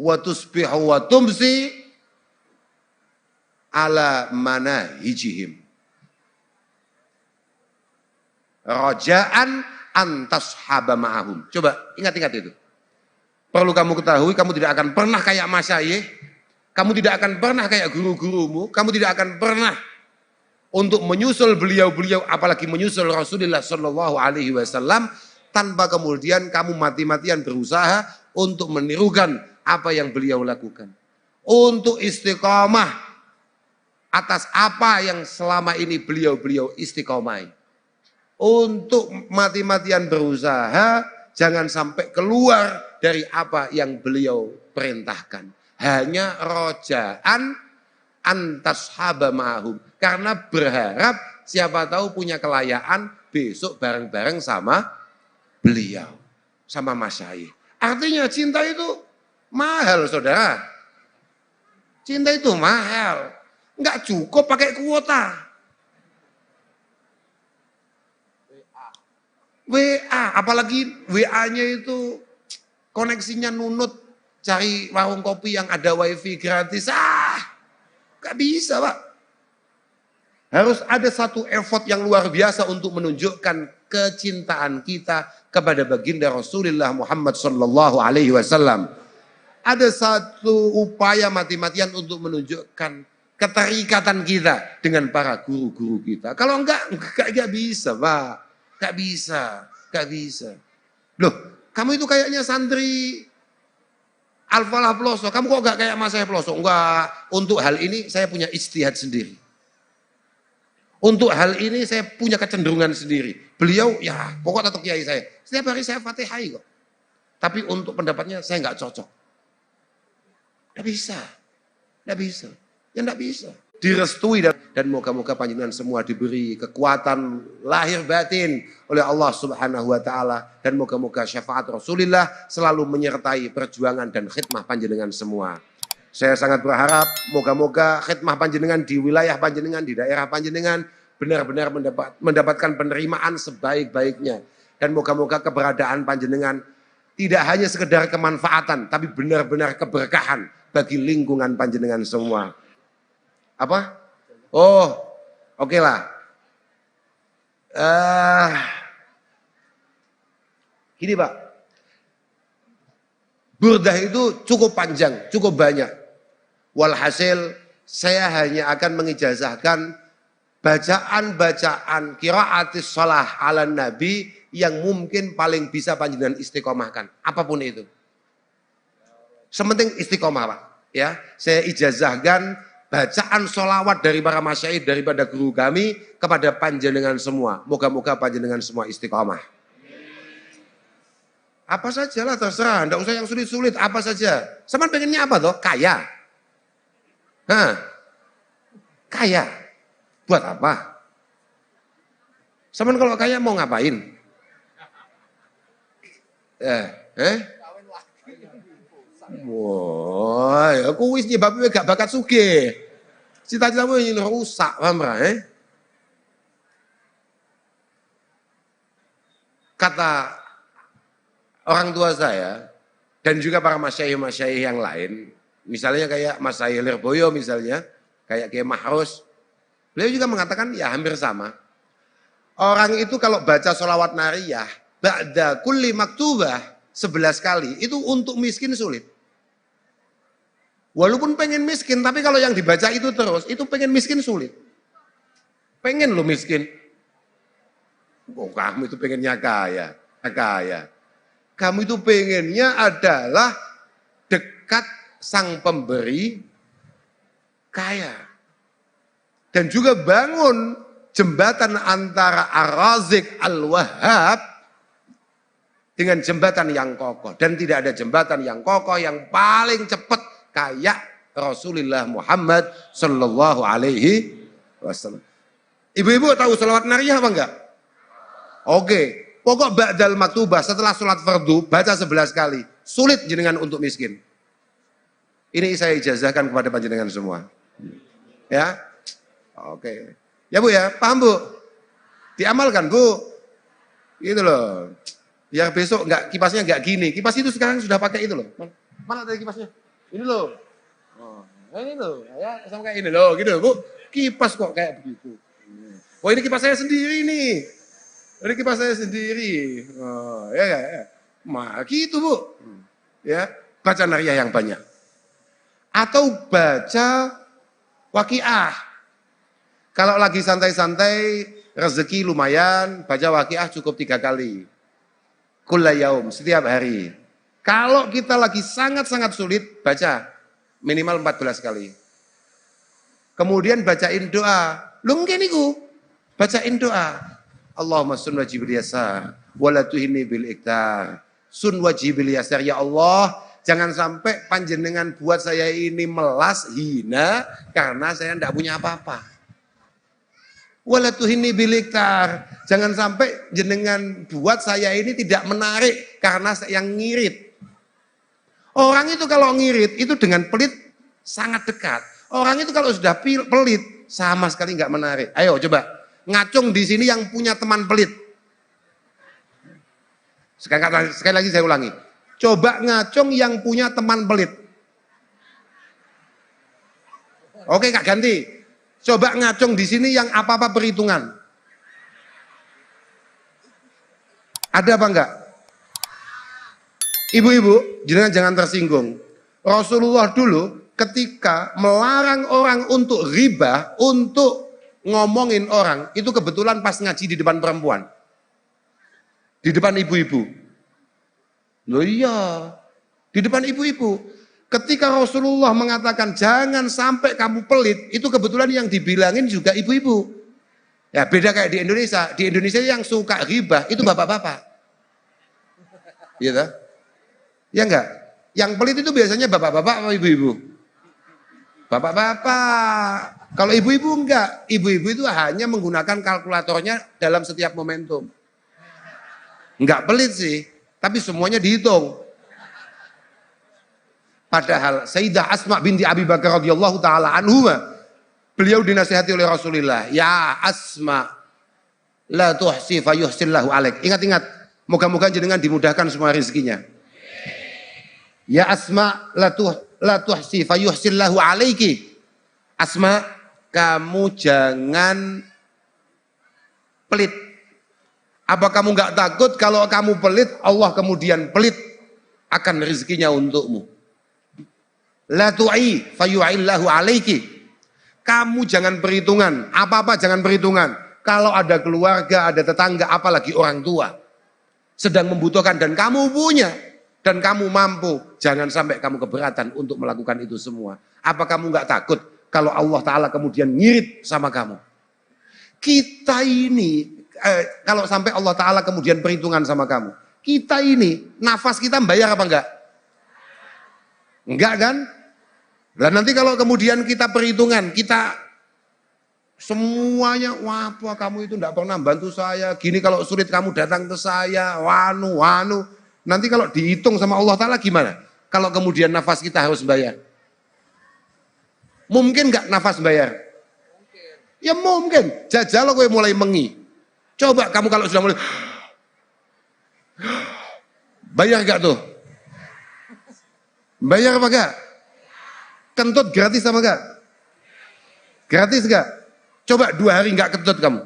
wa tusbihu wa tumsi ala manahijihim raja'an antashaba ma'ahum. Coba ingat-ingat itu. Perlu kamu ketahui, kamu tidak akan pernah kayak masyayikh, kamu tidak akan pernah kayak guru-gurumu, kamu tidak akan pernah untuk menyusul beliau-beliau, apalagi menyusul Rasulullah Shallallahu Alaihi Wasallam, tanpa kemudian kamu mati-matian berusaha untuk menirukan apa yang beliau lakukan, untuk istiqomah atas apa yang selama ini beliau-beliau istiqomai, untuk mati-matian berusaha jangan sampai keluar dari apa yang beliau perintahkan. Hanya rojaan antashaba ma'hum. Karena berharap siapa tahu punya kelayaan besok bareng-bareng sama beliau. Sama masyayikh. Artinya cinta itu mahal, saudara. Cinta itu mahal. Enggak cukup pakai kuota. WA, apalagi WA-nya itu koneksinya nunut, cari warung kopi yang ada wifi gratis. Gak bisa, Pak. Harus ada satu effort yang luar biasa untuk menunjukkan kecintaan kita kepada baginda Rasulullah Muhammad sallallahu alaihi wasallam. Ada satu upaya mati-matian untuk menunjukkan keterikatan kita dengan para guru-guru kita. Kalau enggak bisa, Pak. Gak bisa. Loh, kamu itu kayaknya santri Al-Falah Peloso. Kamu kok gak kayak Mas saya Peloso? Enggak, untuk hal ini saya punya ijtihad sendiri. Untuk hal ini saya punya kecenderungan sendiri. Beliau, ya pokok atau kiai saya. Setiap hari saya fatihai kok. Tapi untuk pendapatnya saya gak cocok. Gak bisa. Ya gak bisa. Direstui dan moga-moga panjenengan semua diberi kekuatan lahir batin oleh Allah Subhanahu wa taala dan moga-moga syafaat Rasulullah selalu menyertai perjuangan dan khidmah panjenengan semua. Saya sangat berharap moga-moga khidmah panjenengan di wilayah panjenengan, di daerah panjenengan benar-benar mendapatkan penerimaan sebaik-baiknya dan moga-moga keberadaan panjenengan tidak hanya sekedar kemanfaatan tapi benar-benar keberkahan bagi lingkungan panjenengan semua. Apa? Oh, oke lah. Gini Pak, burdah itu cukup panjang, cukup banyak. Walhasil saya hanya akan mengijazahkan bacaan-bacaan qiraatis shalah ala nabi yang mungkin paling bisa panjenengan istiqomahkan, apapun itu. Sementing istiqomah Pak. Ya, saya ijazahkan bacaan sholawat dari para masyaikh daripada guru kami kepada panjenengan semua. Moga-moga panjenengan semua istiqomah. Apa saja lah terserah, enggak usah yang sulit-sulit, apa saja. Sama pengennya apa toh? Kaya. Hah? Kaya. Buat apa? Sama kalau kaya mau ngapain? Wah, aku wis nyebabe gak bakat sugih. Cita-citamu ingin rusak, paham ra? Kata orang tua saya dan juga para masyayikh-masyayikh yang lain, misalnya kayak Mas Syahir Lirboyo misalnya, kayak Kiai Mahrus, beliau juga mengatakan ya hampir sama. Orang itu kalau baca sholawat nariyah, ba'da kulli maktubah 11 kali, itu untuk miskin sulit. Walaupun pengen miskin, tapi kalau yang dibaca itu terus, itu pengen miskin sulit. Pengen lo miskin. Oh, kamu itu pengennya kaya. Kaya. Kamu itu pengennya adalah dekat sang pemberi kaya. Dan juga bangun jembatan antara Ar-Razik Al-Wahhab dengan jembatan yang kokoh. Dan tidak ada jembatan yang kokoh yang paling cepat kayak Rasulullah Muhammad Sallallahu Alaihi Wasallam. Ibu-ibu tahu sholawat nariyah apa enggak? Oke, pokok ba'dal maktubah setelah sholat fardu baca 11 kali. Sulit jenengan untuk miskin. Ini saya ijazahkan kepada panjenengan semua. Ya, oke. Ya Bu ya, paham Bu? Diamalkan Bu. Gitu loh. Biar besok kipasnya enggak gini. Kipas itu sekarang sudah pakai itu loh. Mana tadi kipasnya? Ini loh. Oh, ini loh. Ya, sama kayak ini loh, gitu Bu. Kipas kok kayak begitu. Oh, ini kipas saya sendiri nih. Ini kipas saya sendiri. Oh, ya. Gitu Bu. Ya, baca nariyah yang banyak. Atau baca waqiah. Kalau lagi santai-santai, rezeki lumayan, baca waqiah cukup 3 kali. Kulla yaum, setiap hari. Kalau kita lagi sangat-sangat sulit, baca minimal 14 kali. Kemudian bacain doa. Lu mungkin itu, bacain doa. Allahumma sun wajibil yasar, wala tuhini bil iktar. Sun wajibil yasar, ya Allah, jangan sampai panjenengan buat saya ini melas, hina, karena saya tidak punya apa-apa. Wala tuhini bil iktar. Jangan sampai jenengan buat saya ini tidak menarik, karena saya yang ngirit. Orang itu kalau ngirit, itu dengan pelit sangat dekat. Orang itu kalau sudah pelit, sama sekali nggak menarik. Ayo coba, ngacung di sini yang punya teman pelit. Sekali lagi saya ulangi. Coba ngacung yang punya teman pelit. Oke Kak, ganti. Coba ngacung di sini yang apa-apa perhitungan. Ada apa enggak? Ibu-ibu, jangan tersinggung. Rasulullah dulu ketika melarang orang untuk riba, untuk ngomongin orang, itu kebetulan pas ngaji di depan perempuan. Di depan ibu-ibu. Loh iya, di depan ibu-ibu. Ketika Rasulullah mengatakan jangan sampai kamu pelit, itu kebetulan yang dibilangin juga ibu-ibu. Ya beda kayak di Indonesia. Di Indonesia yang suka riba itu bapak-bapak. Gitu. Ya enggak? Yang pelit itu biasanya bapak-bapak atau ibu-ibu? Bapak-bapak. Kalau ibu-ibu enggak. Ibu-ibu itu hanya menggunakan kalkulatornya dalam setiap momentum. Enggak pelit sih, tapi semuanya dihitung. Padahal Sayyidah Asma binti Abi Bakar radhiyallahu taala anhuma, beliau dinasihati oleh Rasulullah, ya Asma, la tuhsi fayuhsillahu alaik. Ingat-ingat, moga-moga jenengan dimudahkan semua rezekinya. Ya Asma, la tuhsi fayuhsillahu alaiki. Asma, kamu jangan pelit. Apa kamu enggak takut kalau kamu pelit, Allah kemudian pelit akan rezekinya untukmu. La tu'i fayu'illahu alaiki. Kamu jangan perhitungan, apa-apa jangan perhitungan. Kalau ada keluarga, ada tetangga, apalagi orang tua. sedang membutuhkan dan kamu punya dan kamu mampu, jangan sampai kamu keberatan untuk melakukan itu semua. Apa kamu nggak takut kalau Allah Ta'ala kemudian ngirit sama kamu? Kita ini, kalau sampai Allah Ta'ala kemudian perhitungan sama kamu, kita ini, nafas kita bayar apa enggak? Enggak kan? Dan nanti kalau kemudian kita perhitungan, kita semuanya, wah apa kamu itu enggak pernah bantu saya, gini kalau sulit kamu datang ke saya, wanu. Nanti kalau dihitung sama Allah Ta'ala gimana? Kalau kemudian nafas kita harus bayar. Mungkin enggak nafas bayar? Ya mungkin. Jajal kowe mulai mengi. Coba kamu kalau sudah mulai bayar enggak tuh? Bayar apa enggak? Kentut gratis sama enggak? Gratis enggak? Coba 2 hari enggak kentut kamu.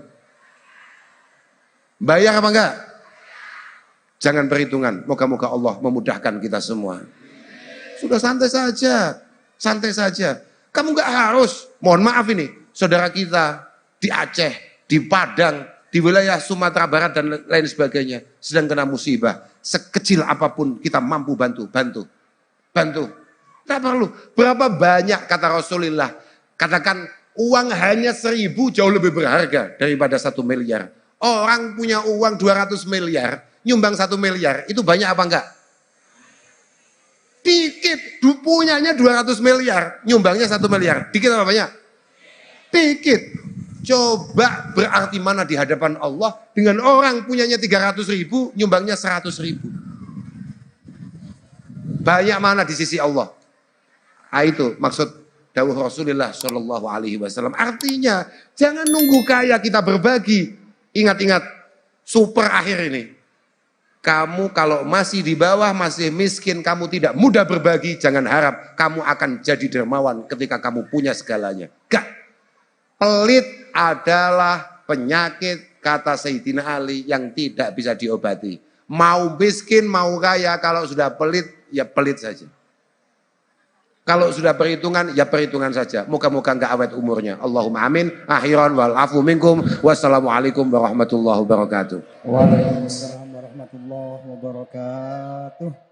Bayar apa enggak? Jangan perhitungan. Moga-moga Allah memudahkan kita semua. Sudah santai saja. Santai saja. Kamu enggak harus. Mohon maaf ini. Saudara kita di Aceh, di Padang, di wilayah Sumatera Barat dan lain sebagainya. Sedang kena musibah. Sekecil apapun kita mampu bantu. Tidak perlu. Berapa banyak kata Rasulullah. Katakan uang hanya 1.000 jauh lebih berharga daripada 1 miliar. Orang punya uang 200 miliar, nyumbang 1 miliar, itu banyak apa enggak? Dikit, punyanya 200 miliar, nyumbangnya 1 miliar. Dikit apa banyak? Dikit. Coba berarti mana di hadapan Allah dengan orang punyanya 300.000, nyumbangnya 100.000. Banyak mana di sisi Allah? Itu maksud dawuh Rasulullah Shallallahu Alaihi Wasallam. Artinya jangan nunggu kaya kita berbagi. Ingat-ingat super akhir ini. Kamu kalau masih di bawah, masih miskin, kamu tidak mudah berbagi, jangan harap kamu akan jadi dermawan ketika kamu punya segalanya. Gak. Pelit adalah penyakit, kata Sayyidina Ali, yang tidak bisa diobati. Mau miskin, mau kaya, kalau sudah pelit, ya pelit saja. Kalau sudah perhitungan, ya perhitungan saja. Moga-moga enggak awet umurnya. Allahumma amin. Akhiran wal afu minkum. Wassalamualaikum warahmatullahi wabarakatuh. Waalaikumsalam warahmatullahi wabarakatuh.